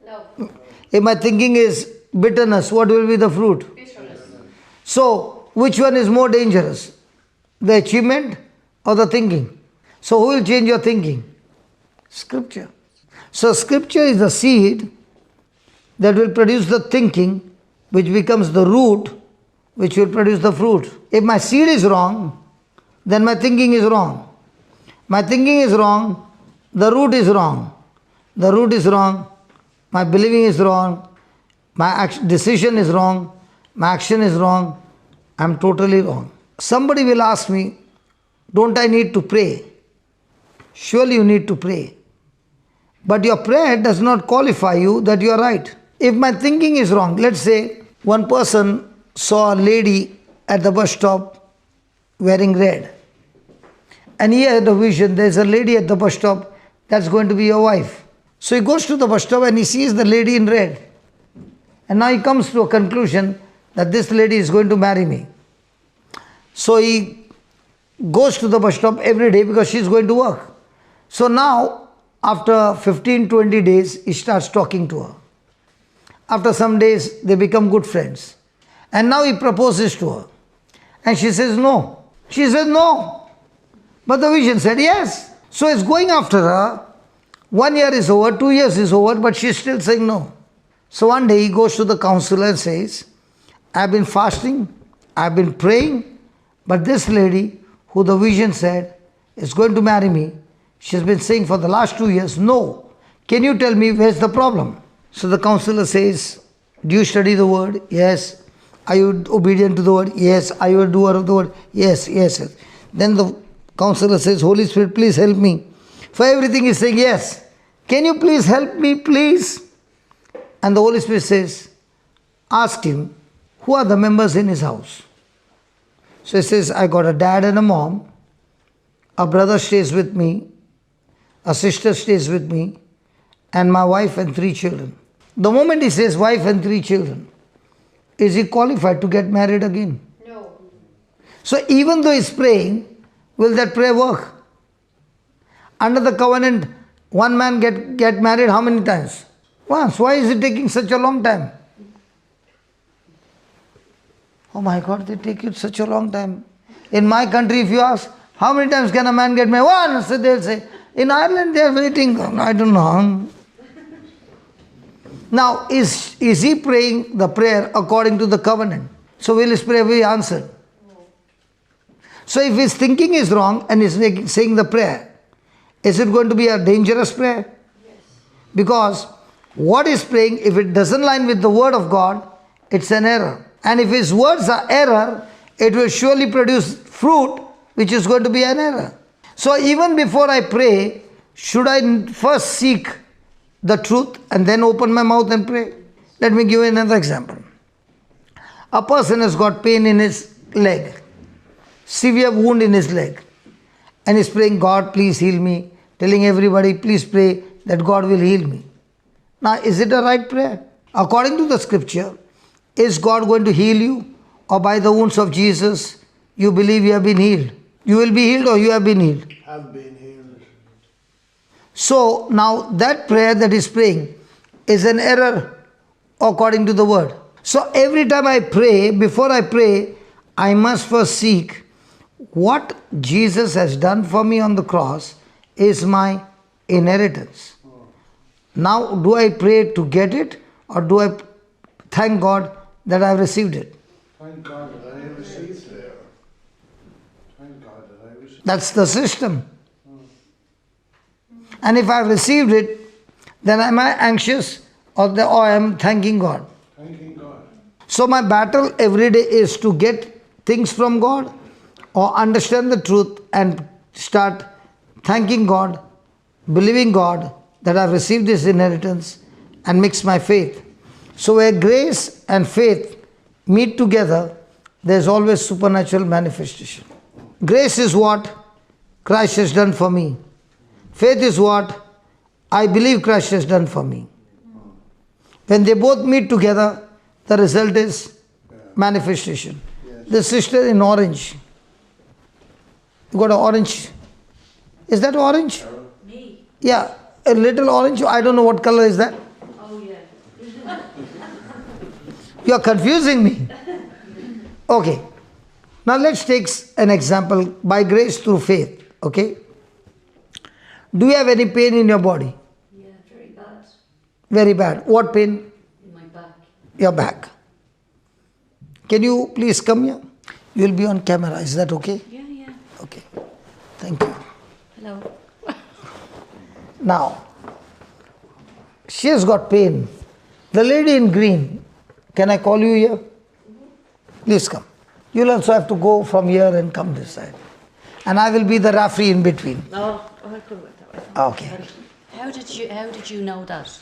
Love. If my thinking is bitterness, what will be the fruit? Bitterness. So which one is more dangerous? The achievement or the thinking? So who will change your thinking? Scripture. So scripture is the seed that will produce the thinking, which becomes the root, which will produce the fruit. If my seed is wrong, then my thinking is wrong. My thinking is wrong, the root is wrong. The root is wrong, my believing is wrong, my decision is wrong, my action is wrong, I am totally wrong. Somebody will ask me, don't I need to pray? Surely you need to pray. But your prayer does not qualify you that you are right. If my thinking is wrong, let's say one person saw a lady at the bus stop wearing red. And he had a vision, there's a lady at the bus stop that's going to be your wife. So he goes to the bus stop and he sees the lady in red. And now he comes to a conclusion that this lady is going to marry me. So he goes to the bus stop every day because she's going to work. So now, after 15-20 days, he starts talking to her. After some days, they become good friends. And now he proposes to her. And she says no. She says no. But the vision said yes. So he's going after her. 1 year is over, 2 years is over, but she's still saying no. So one day he goes to the counselor and says, I've been fasting, I've been praying, but this lady who the vision said is going to marry me, she's been saying for the last 2 years, no. Can you tell me where's the problem? So the counselor says, do you study the word? Yes. Are you obedient to the word? Yes. Are you a doer of the word? Yes, yes, yes. Then the counselor says, Holy Spirit, please help me. For everything he's saying yes. Can you please help me, please? And the Holy Spirit says, ask him, who are the members in his house? So he says, I got a dad and a mom, a brother stays with me, a sister stays with me, and my wife and 3 children. The moment he says wife and 3 children, is he qualified to get married again? No. So even though he's praying, will that prayer work? Under the covenant, one man get married how many times? Once. Why is it taking such a long time? Oh my God, they take it such a long time. In my country, if you ask, how many times can a man get married? One. So they'll say, in Ireland they are waiting. I don't know. Now, is he praying the prayer according to the covenant? So will his prayer be answered? So if his thinking is wrong and he's saying the prayer, is it going to be a dangerous prayer? Yes. Because what he's praying, if it doesn't line with the word of God, it's an error. And if his words are error, it will surely produce fruit, which is going to be an error. So even before I pray, should I first seek the truth and then open my mouth and pray? Let me give you another example. A person has got pain in his leg, severe wound in his leg, and is praying, God, please heal me, telling everybody, please pray that God will heal me. Now, is it a right prayer? According to the scripture, is God going to heal you? Or by the wounds of Jesus, you believe you have been healed? You will be healed or you have been healed? Have been healed. So now that prayer that is praying is an error according to the word. So every time I pray, before I pray, I must first seek what Jesus has done for me on the cross is my inheritance. Now do I pray to get it or do I thank God that I have received it? Thank God that I have received it. Thank God that I received it. That's the system. And if I have received it, then am I anxious or I am thanking God? Thanking God. So my battle every day is to get things from God or understand the truth and start thanking God, believing God that I have received this inheritance and mix my faith. So where grace and faith meet together, there is always supernatural manifestation. Grace is what Christ has done for me. Faith is what I believe Christ has done for me. When they both meet together, the result is manifestation. The sister in orange. You got an orange. Is that orange? Me? Yeah, a little orange. I don't know what color is that. Oh, yeah. You are confusing me. Okay. Now let's take an example by grace through faith. Okay. Do you have any pain in your body? Yeah, very bad. Very bad. What pain? In my back. Your back. Can you please come here? You will be on camera. Is that okay? Yeah, yeah. Okay. Thank you. Hello. Now, she has got pain. The lady in green, can I call you here? Please come. You'll also have to go from here and come this side. And I will be the referee in between. Oh, I could work that way. Okay. How did you know that?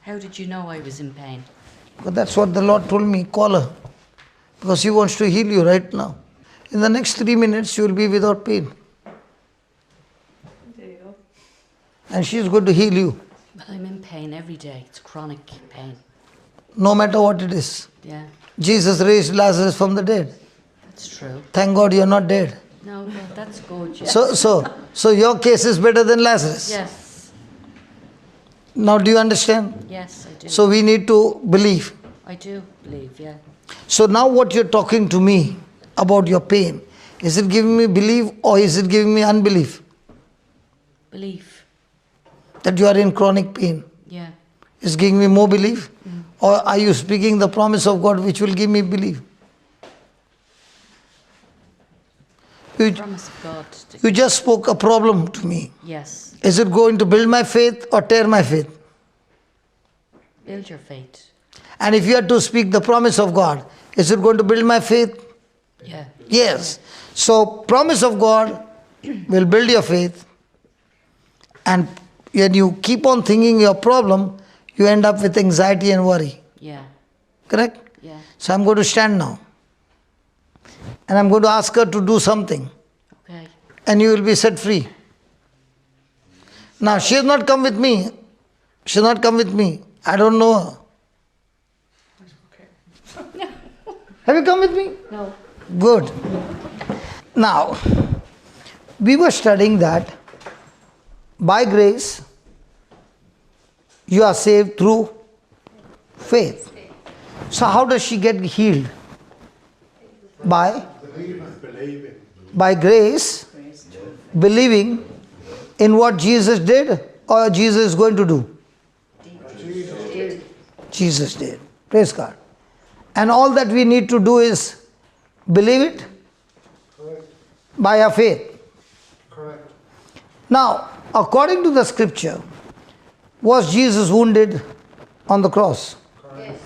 How did you know I was in pain? But that's what the Lord told me, call her. Because He wants to heal you right now. In the next 3 minutes, you will be without pain. There you go. And she is going to heal you. Well, I'm in pain every day. It's chronic pain. No matter what it is. Yeah, Jesus raised Lazarus from the dead. that's true. Thank God you are not dead. No, but that's good. Yeah. So your case is better than Lazarus. Yes, Now do you understand? yes, I do. So we need to believe. I do believe, yeah. So now what you're talking to me about your pain, is it giving me belief or is it giving me unbelief? Belief, That you are in chronic pain. yeah. Is giving me more belief? Or are you speaking the promise of God which will give me belief? Promise of God. You just spoke a problem to me. Yes, Is it going to build my faith or tear my faith? build your faith. And if you are to speak the promise of God, is it going to build my faith? Yeah, Yes. So promise of God will build your faith. And when you keep on thinking your problem, you end up with anxiety and worry. yeah, Correct? yeah. So I'm going to stand now. And I'm going to ask her to do something. Okay. And you will be set free. Now she has not come with me. She has not come with me. I don't know her. Have you come with me? No. Good. Now, we were studying that by grace you are saved through faith. So how does she get healed? By grace, believing in what Jesus did or Jesus is going to do? Jesus did. Praise God. And all that we need to do is believe it by our faith. Correct. Now, according to the scripture, was Jesus wounded on the cross? Yes.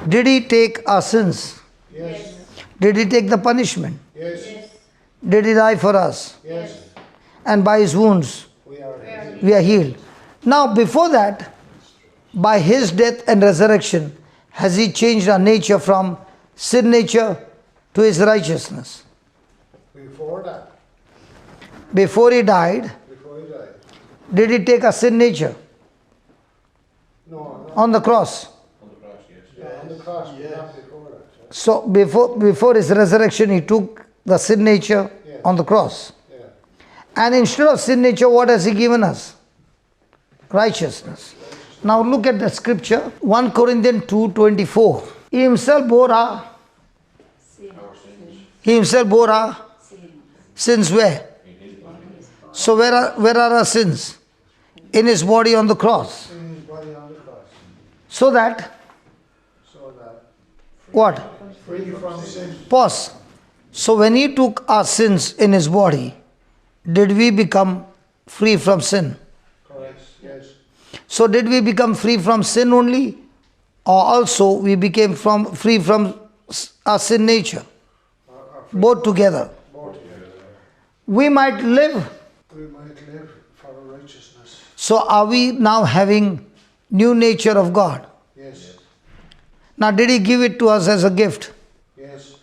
Did he take our sins? Yes. Did he take the punishment? Yes. Yes. Did he die for us? Yes. And by his wounds, We are. we are healed. Now, before that, by his death and resurrection, has he changed our nature from sin nature to his righteousness? Before that, Before he died, before he died. did he take our sin nature No, on the cross? On the cross, yes. yeah, on the cross, but not before that. So before his resurrection, he took the sin nature Yes. on the cross. Yeah. And instead of sin nature, what has he given us? Righteousness. Now look at the scripture, 1 Corinthians 2:24. He himself bore our sins where? So where are our sins? In his body on the cross. In his body on the cross. So that, So that what? free from sin. Pause. So when he took our sins in his body, did we become free from sin? Correct. Yes. So did we become free from sin only? Or also we became free from our sin nature? Both together. Both together. We might live. We might live for righteousness. So are we now having new nature of God? Yes. Now did he give it to us as a gift? Yes.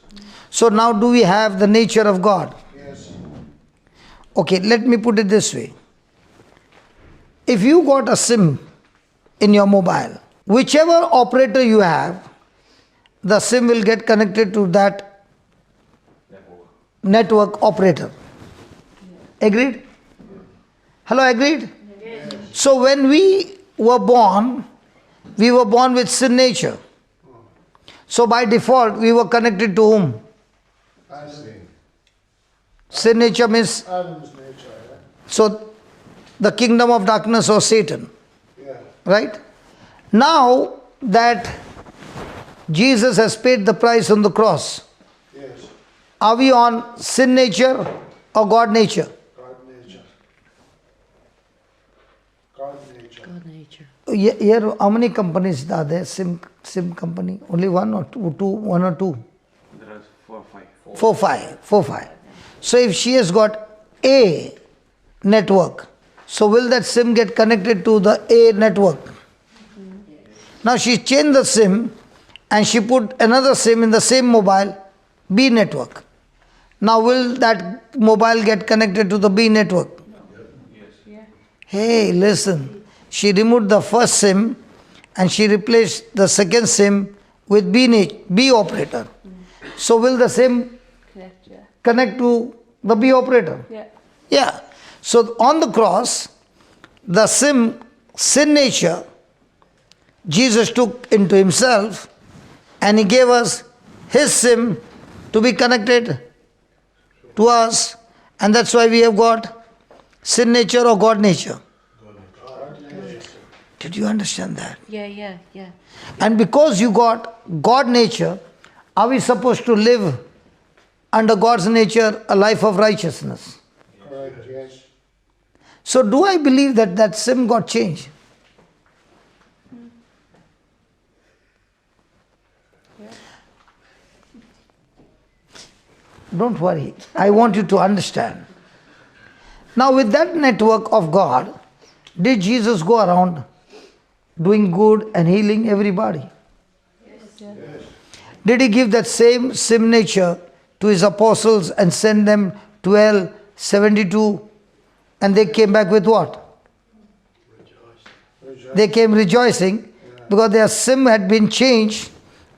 So now do we have the nature of God? Yes. Okay, let me put it this way. If you got a SIM in your mobile, whichever operator you have, the SIM will get connected to that network operator. Agreed? Hello, agreed? Yes. So when we were born with sin nature. So by default, we were connected to whom? Adam. Sin nature means, Adam's nature. so the kingdom of darkness or Satan. Yeah. Right? Now that Jesus has paid the price on the cross, Yes. are we on sin nature or God nature? God nature. God nature. God nature. Here, how many companies are there? SIM company? Only one or two? One or two? There are 4 or 5. 4, 5. So if she has got A network, so will that SIM get connected to the A network? Now she changed the SIM and she put another SIM in the same mobile, B network. Now will that mobile get connected to the B network? Hey, listen. She removed the first SIM and she replaced the second SIM with B operator. So will the SIM Correct, yeah. connect to the B operator? Yeah. Yeah. So on the cross, the sin nature, Jesus took into himself and he gave us his SIM to be connected to us, and that's why we have got sin nature or God nature. Did you understand that? Yeah. And because you got God nature, are we supposed to live under God's nature a life of righteousness? Correct. Yes. So do I believe that SIM got changed? Don't worry. I want you to understand. Now with that network of God, did Jesus go around doing good and healing everybody? Yes. Did he give that same SIM nature to his apostles and send them 12, 72, and they came back with what? They came rejoicing because their SIM had been changed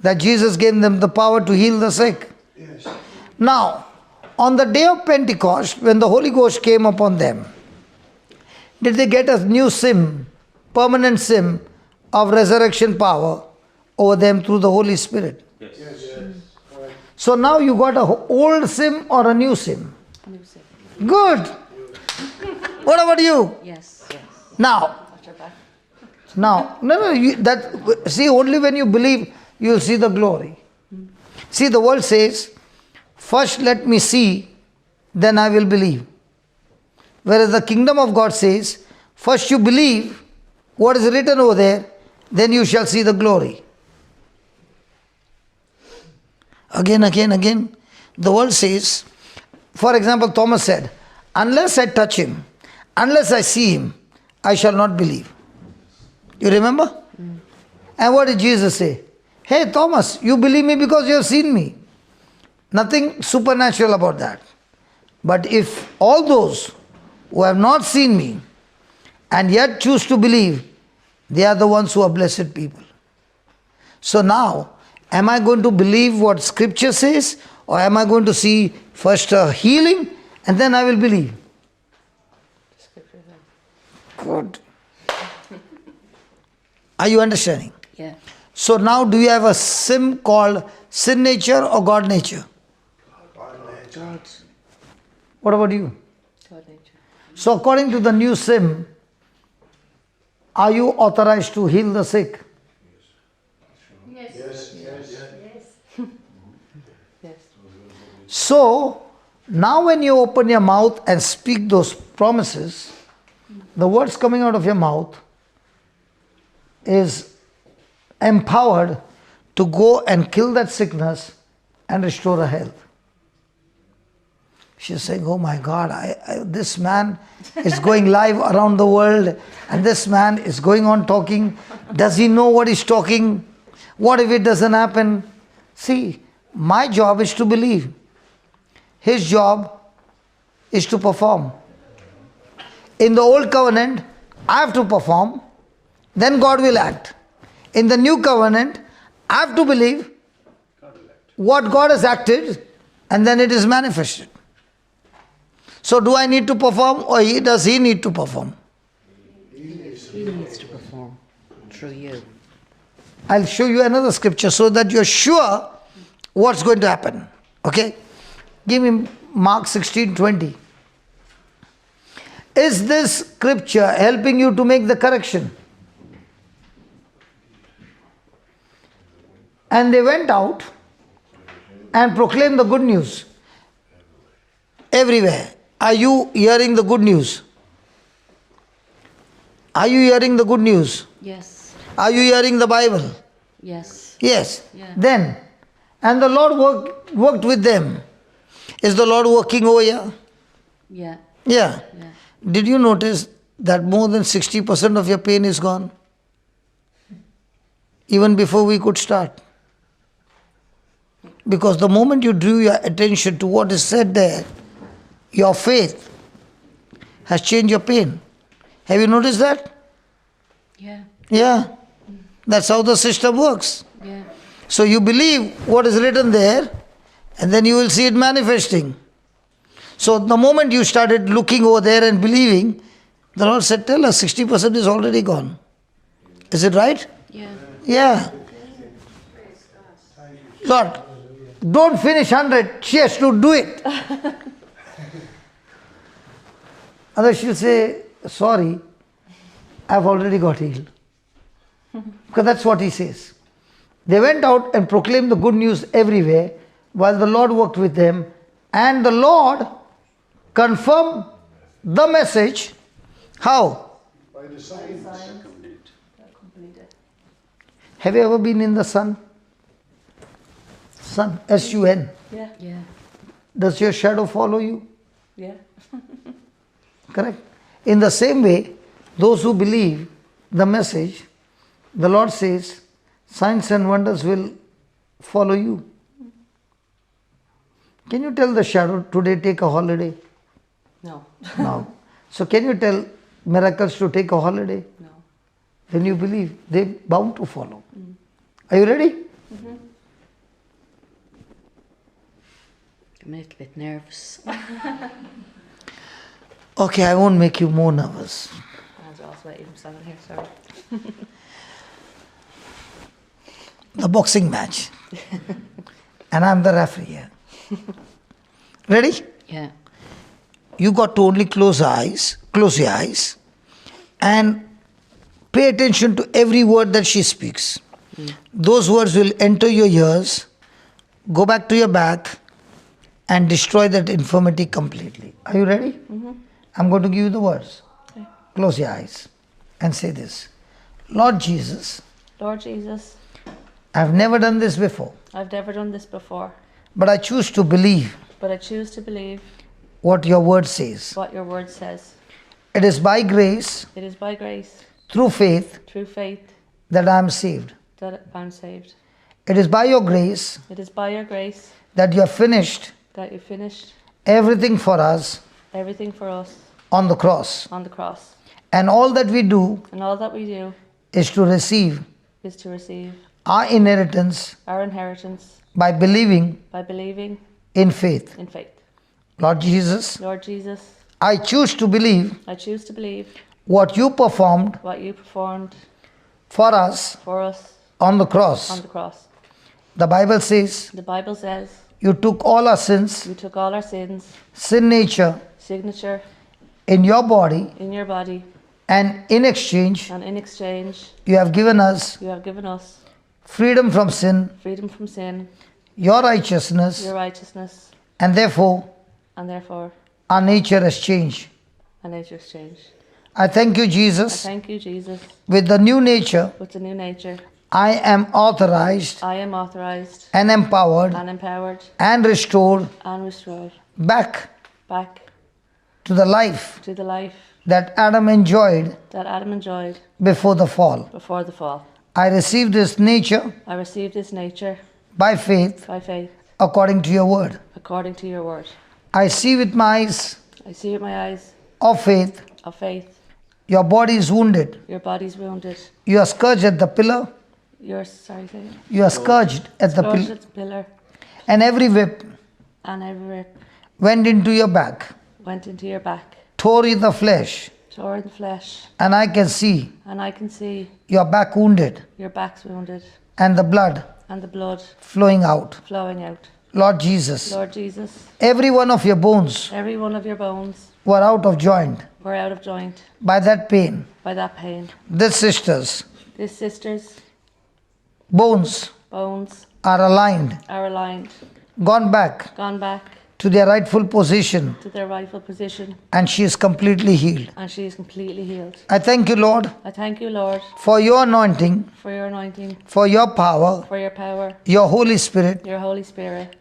that Jesus gave them the power to heal the sick. Yes. Now, on the day of Pentecost, when the Holy Ghost came upon them, did they get a new sim, permanent sim of resurrection power over them through the Holy Spirit? Yes. Correct. So now you got a old sim or a new sim? New sim. Good. What about you? Yes, yes. Now, see, only when you believe, you will see the glory. See, the world says, first let me see, then I will believe. Whereas the kingdom of God says, first you believe what is written over there, then you shall see the glory. Again. The world says, for example, Thomas said, unless I touch him, unless I see him, I shall not believe. You remember? And what did Jesus say? Hey Thomas, you believe me because you have seen me. Nothing supernatural about that. But if all those who have not seen me and yet choose to believe, they are the ones who are blessed people. So now, am I going to believe what scripture says, or am I going to see first a healing and then I will believe? Good. Are you understanding? Yeah. So now do you have a sim called sin nature or God nature? God. What about you? God nature. So according to the new sim, are you authorized to heal the sick? Yes. Yes. So now when you open your mouth and speak those promises, the words coming out of your mouth is empowered to go and kill that sickness and restore her health. She's saying, oh my God, this man is going live around the world and this man is going on talking. Does he know what he's talking? What if it doesn't happen? See, my job is to believe. His job is to perform. In the old covenant, I have to perform, then God will act. In the new covenant, I have to believe what God has acted, and then it is manifested. So do I need to perform, or does he need to perform? He needs to perform through you. I'll show you another scripture so that you're sure what's going to happen. Okay? Give me Mark 16:20. Is this scripture helping you to make the correction? And they went out and proclaimed the good news everywhere. Are you hearing the good news? Are you hearing the good news? Yes. Are you hearing the Bible? Yes. Yes. Yeah. Then, and the Lord worked with them. Is the Lord working over here? Yeah. Yeah. Yeah. Did you notice that more than 60% of your pain is gone? Even before we could start. Because the moment you drew your attention to what is said there, your faith has changed your pain. Have you noticed that? Yeah. Yeah. That's how the system works. Yeah. So you believe what is written there, and then you will see it manifesting. So the moment you started looking over there and believing, the Lord said, tell us, 60% is already gone. Is it right? Yeah. Yeah. Lord, don't finish 100. She has to do it. Otherwise she'll say, sorry, I've already got healed. Because that's what he says. They went out and proclaimed the good news everywhere while the Lord worked with them. And the Lord confirmed the message. How? By the signs. Have you ever been in the sun? Sun, S-U-N. Yeah. Yeah. Does your shadow follow you? Yeah. Correct? In the same way, those who believe the message, the Lord says, signs and wonders will follow you. Can you tell the shadow today take a holiday? No. No. So can you tell miracles to take a holiday? No. When you believe, they're bound to follow. Are you ready? Mm-hmm. I'm a little bit nervous. Okay, I won't make you more nervous. I'll also wait him standing here, sorry. The boxing match. And I'm the referee here. Ready? Yeah. You got to only close your eyes, and pay attention to every word that she speaks. Those words will enter your ears, go back to your back, and destroy that infirmity completely. Are you ready? Mm-hmm. I'm going to give you the words. Okay. Close your eyes and say this. Lord Jesus, Lord Jesus, I've never done this before, I've never done this before, but I choose to believe but I choose to believe what your word says. what your word says. It is by grace, It is by grace, through faith, through faith, that I am saved. that I'm saved. It is by your grace It is by your grace that you have finished that you finished everything for us everything for us on the cross. on the cross. And all that we do And all that we do is to receive is to receive our inheritance our inheritance by believing by believing in faith. in faith. Lord Jesus, Lord Jesus, I choose to believe I choose to believe what you performed what you performed for us for us on the on cross. the cross. The Bible says The Bible says you took all our sins, you took all our sins, sin nature, signature in your body, in your body, and in exchange, and in exchange you have given us you have given us freedom from sin, freedom from sin, your righteousness, your righteousness, and therefore and therefore our nature has changed. a nature exchange. I thank you, I Jesus. thank you, Jesus, With the new nature, with the new nature. I am authorized I am authorized and empowered and empowered and restored and restored back back to the life to the life that Adam enjoyed that Adam enjoyed before the fall. before the fall. I received this nature I received this nature by faith by faith according to your word. according to your word. I see with my eyes I see with my eyes of faith of faith your body is wounded. your body's wounded. You are scourged at the pillar. Say it. You are scourged at the Scourged pillar. at the pillar, And every whip and every rip went into your back, went into your back, tore in the flesh. tore in the flesh, And I can see and I can see your back wounded your back's wounded and the blood and the blood flowing out. flowing out. Lord Jesus, Lord Jesus, every one of your bones every one of your bones were out of joint were out of joint by that pain. by that pain. This sister's This sister's bones bones are aligned, are aligned, gone back gone back to their rightful position, to their rightful position, and she is completely healed. and she is completely healed. I thank you, Lord, I thank you, Lord, for your anointing, for your anointing, for your power, for your power, your Holy Spirit, your Holy Spirit,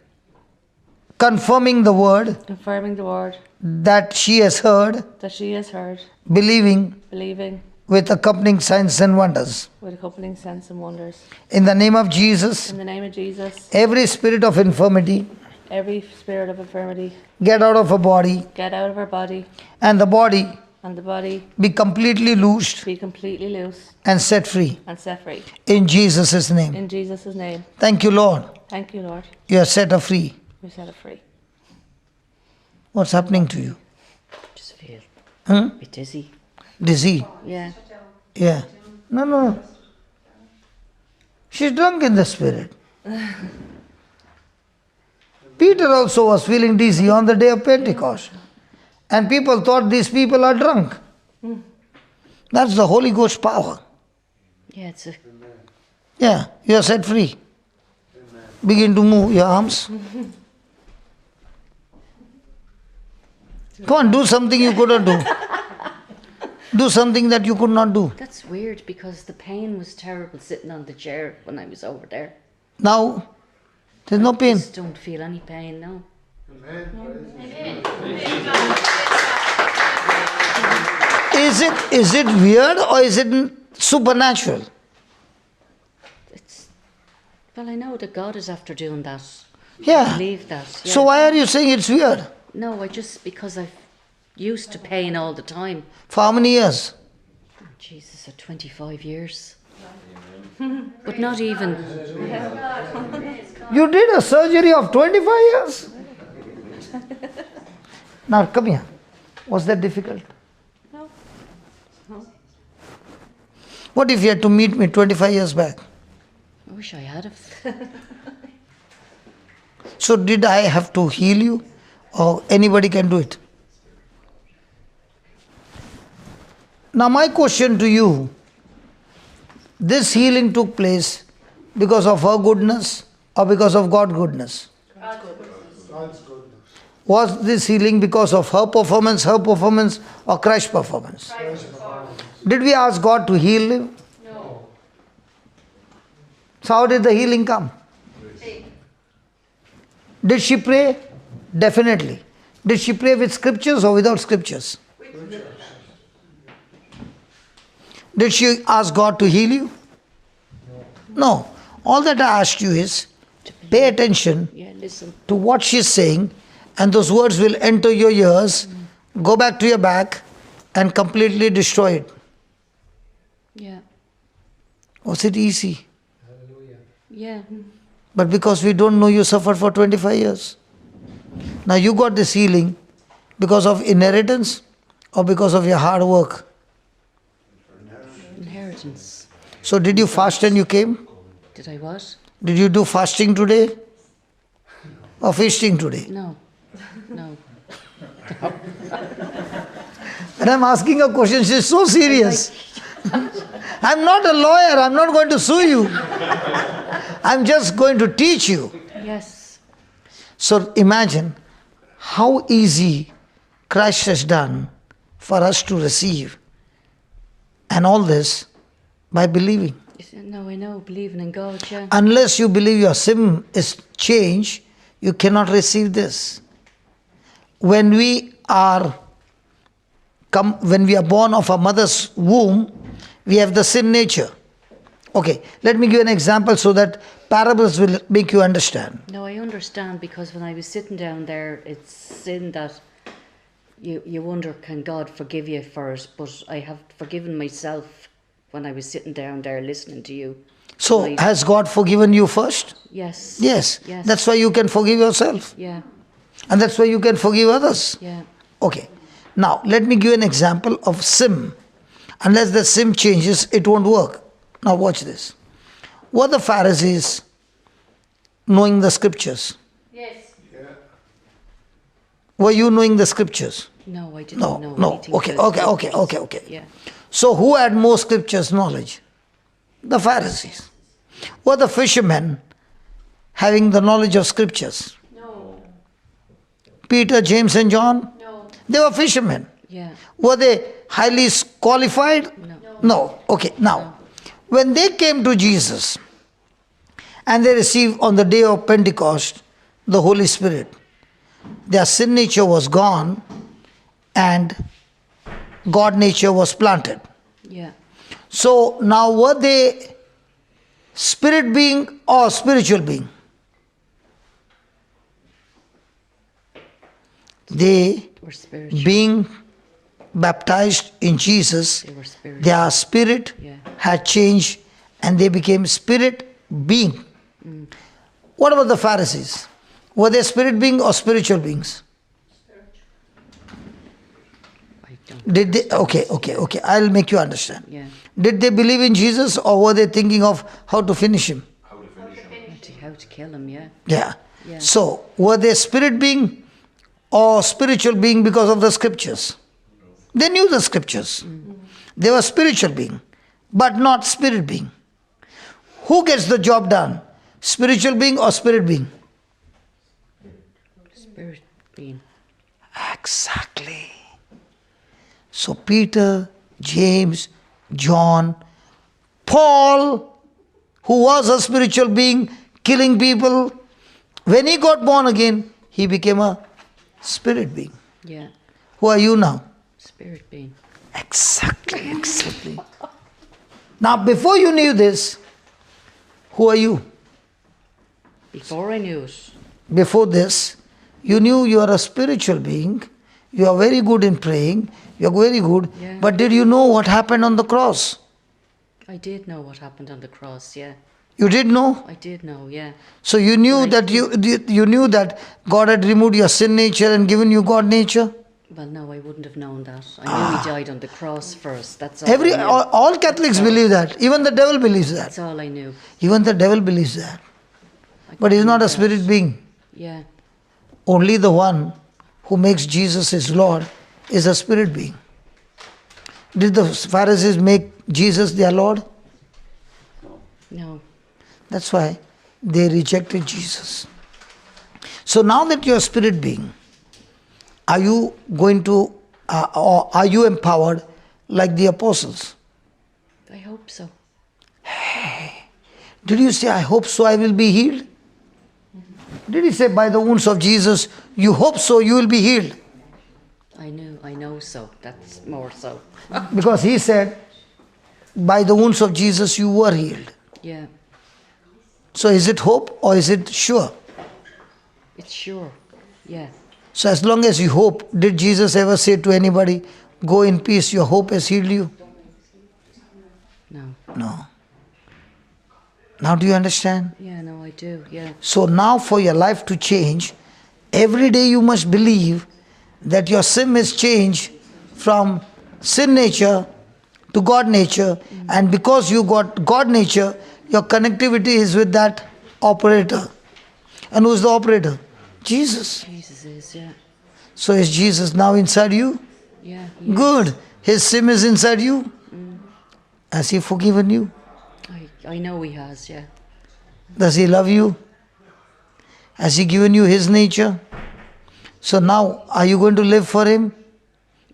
confirming the word confirming the word that she has heard, that she has heard, believing believing with accompanying signs and wonders. with accompanying signs and wonders. In the name of Jesus, In the name of Jesus, every spirit of infirmity, every spirit of infirmity, get out of her body, get out of her body, and the body and the body be completely loosed be completely loose and set free. and set free. In Jesus' name. In Jesus' name. Thank you, Lord. Thank you, Lord. You are set her free. We set her free. What's happening to you? Just feel Huh? a bit dizzy. Dizzy? Yeah. Yeah. No. She's drunk in the spirit. Peter also was feeling dizzy on the day of Pentecost. And people thought these people are drunk. That's the Holy Ghost power. Yeah, it's a Yeah, you are set free. Begin to move your arms. Come on, do something you couldn't do. Do something that you could not do. That's weird because the pain was terrible sitting on the chair when I was over there. Now, there's no I pain. just don't feel any pain now. Is it weird or is it supernatural? Well, I know that God is after doing that. Yeah. I believe that. Yeah. So why are you saying it's weird? No, because I've used to pain all the time. For how many years? Jesus, 25 years. But not even. You did a surgery of 25 years? Now come here. Was that difficult? No. No. What if you had to meet me 25 years back? I wish I had have. So did I have to heal you or anybody can do it? Now my question to you, this healing took place because of her goodness or because of God's goodness? God's goodness. Was this healing because of her performance or Christ's performance? Did we ask God to heal him? No. So how did the healing come? Did she pray? Definitely. Did she pray with scriptures or without scriptures? Did she ask God to heal you? No. All that I asked you is pay attention Listen. to what she's saying, and those words will enter your ears, go back to your back, and completely destroy it. Yeah. Was it easy? Yeah. But because we don't know, you suffered for 25 years. Now you got this healing because of inheritance or because of your hard work? Inheritance. So did you fast and you came? Did I what? Did you do fasting today? Or feasting today? No. No. And I'm asking a question, she's so serious. I'm not a lawyer, I'm not going to sue you. I'm just going to teach you. Yes. So imagine how easy Christ has done for us to receive. And all this by believing. No, I know. Believing in God, yeah. Unless you believe your sin is changed, you cannot receive this. When we are born of a mother's womb, we have the sin nature. Okay, let me give an example so that parables will make you understand. No, I understand, because when I was sitting down there, it's sin that you wonder, can God forgive you for it? But I have forgiven myself when I was sitting down there listening to you. So has God forgiven you first? Yes. Yes. Yes. That's why you can forgive yourself. Yeah. And that's why you can forgive others. Yeah. Okay. Now, let me give an example of sim. Unless the sim changes, it won't work. Now watch this. Were the Pharisees knowing the scriptures? Yes. Were you knowing the scriptures? No, I didn't No, know no. anything. Okay, about okay, it. okay, okay. Yeah. So who had more scriptures knowledge? The Pharisees. Were the fishermen having the knowledge of scriptures? No. Peter, James and John? No. They were fishermen. Yeah. Were they highly qualified? No. No. Okay, now, when they came to Jesus and they received on the day of Pentecost the Holy Spirit, their sin nature was gone and God nature was planted. Yeah. So now were they spirit being or spiritual being? They Were spiritual. being baptized in Jesus, They were spiritual. their spirit Yeah. had changed and they became spirit being. What about the Pharisees? Were they spirit being or spiritual beings? I don't. Did they? Okay. I'll make you understand. Yeah. Did they believe in Jesus or were they thinking of how to finish him? How to kill him? Yeah. Yeah. Yeah. So, were they spirit being or spiritual being because of the scriptures? They knew the scriptures. They were spiritual being, but not spirit being. Who gets the job done? Spiritual being or spirit being? Spirit being. Exactly. So Peter, James, John, Paul, who was a spiritual being, killing people, when he got born again, he became a spirit being. Yeah. Who are you now? Spirit being. Exactly. Now, before you knew this, who are you? Before I knew it. Before this, you knew you are a spiritual being, you are very good in praying, you are very good, Yeah. but did you know what happened on the cross? I did know what happened on the cross, yeah. You did know? I did know, yeah. So you knew But I that you knew that God had removed your sin nature and given you God nature? Well, no, I wouldn't have known that. I knew he died on the cross first. That's all I knew. All Catholics believe that. Even the devil believes that. That's all I knew. Even the devil believes that. But he's not a spirit being. Yeah. Only the one who makes Jesus his Lord is a spirit being. Did the Pharisees make Jesus their Lord? No. That's why they rejected Jesus. So now that you're a spirit being, are you going to, or are you empowered like the apostles? I hope so. Did you say, I hope so, I will be healed? Did he say, by the wounds of Jesus, you hope so, you will be healed? I know so. That's more so. Because he said, by the wounds of Jesus, you were healed. Yeah. So is it hope or is it sure? It's sure. Yeah. So as long as you hope, did Jesus ever say to anybody, go in peace, your hope has healed you? No. No. Now do you understand? Yeah, no, I do. Yeah. So now for your life to change, every day you must believe that your sin is changed from sin nature to God nature. And because you got God nature, your connectivity is with that operator. And who's the operator? Jesus. Jesus is, yeah. So is Jesus now inside you? Yeah. Good. His sin is inside you? Has he forgiven you? I know he has, yeah. Does he love you? Has he given you his nature? So now, are you going to live for him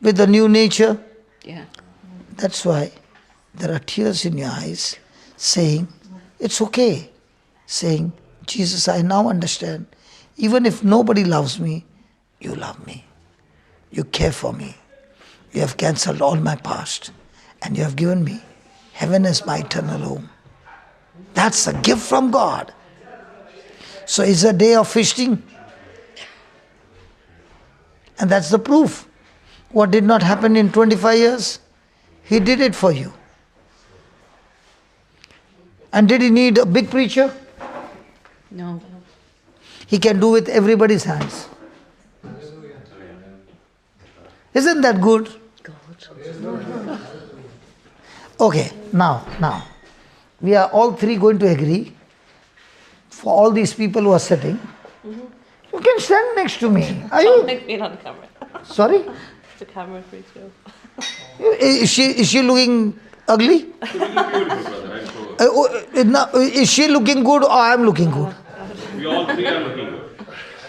with the new nature? Yeah. That's why there are tears in your eyes saying, it's okay. Saying, Jesus, I now understand. Even if nobody loves me, you love me. You care for me. You have cancelled all my past. And you have given me heaven as my eternal home. That's a gift from God. So it's a day of feasting. And that's the proof. What did not happen in 25 years, he did it for you. And did he need a big preacher? No. He can do with everybody's hands. Isn't that good? God. Okay, now, we are all three going to agree. For all these people who are sitting, you can stand next to me. Are you? Being on camera. Sorry? The camera free too. Is she looking ugly? Is she looking good or I am looking good? We all three are looking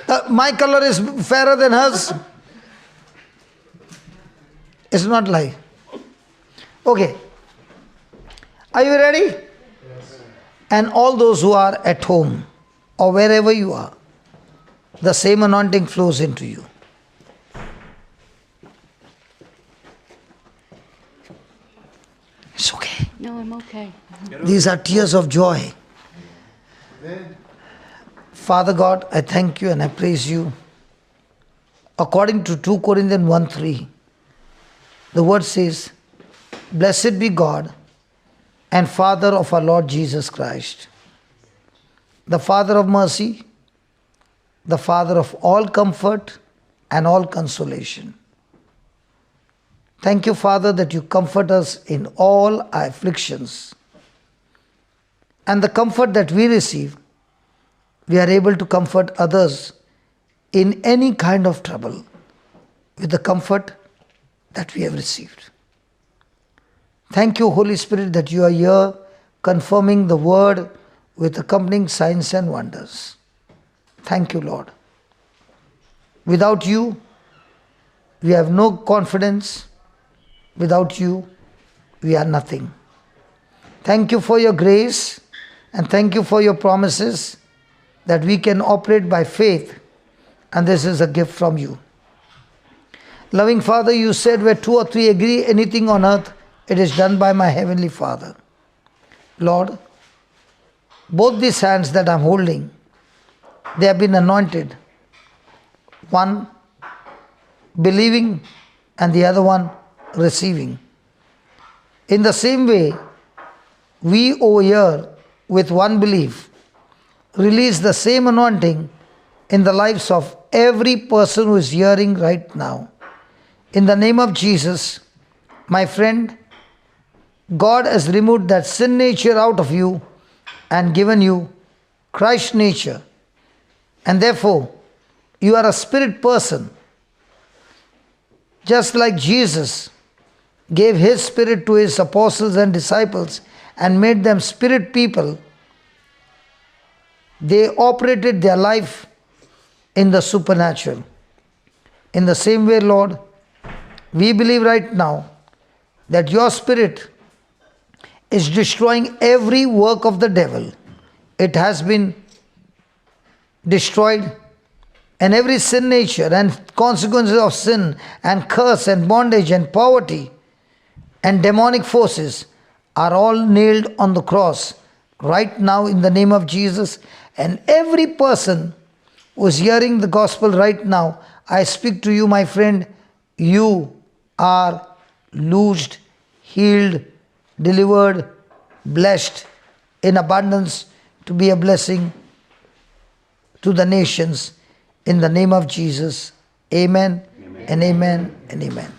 good. My color is fairer than hers. It's not lie. Okay. Are you ready? Yes. And all those who are at home or wherever you are, the same anointing flows into you. It's okay. No, I'm okay. These are tears of joy. Father God, I thank you and I praise you. According to 2 Corinthians 1:3, the word says, blessed be God and Father of our Lord Jesus Christ, the Father of mercy, the Father of all comfort and all consolation. Thank you, Father, that you comfort us in all our afflictions. And the comfort that we receive, we are able to comfort others in any kind of trouble with the comfort that we have received. Thank you, Holy Spirit, that you are here confirming the word with accompanying signs and wonders. Thank you, Lord. Without you, we have no confidence. Without you, we are nothing. Thank you for your grace and thank you for your promises that we can operate by faith, and this is a gift from you. Loving Father, you said where 2 or 3 agree anything on earth, it is done by my Heavenly Father. Lord, both these hands that I'm holding, they have been anointed. One believing and the other one receiving. In the same way, we over here with one belief, release the same anointing in the lives of every person who is hearing right now. In the name of Jesus, my friend, God has removed that sin nature out of you and given you Christ nature. And therefore, you are a spirit person. Just like Jesus gave his spirit to his apostles and disciples and made them spirit people, they operated their life in the supernatural. In the same way, Lord, we believe right now that your spirit is destroying every work of the devil. It has been destroyed, and every sin nature and consequences of sin and curse and bondage and poverty and demonic forces are all nailed on the cross right now in the name of Jesus. And every person who is hearing the gospel right now, I speak to you, my friend, you are loosed, healed, delivered, blessed in abundance to be a blessing to the nations. In the name of Jesus, amen, and amen and amen.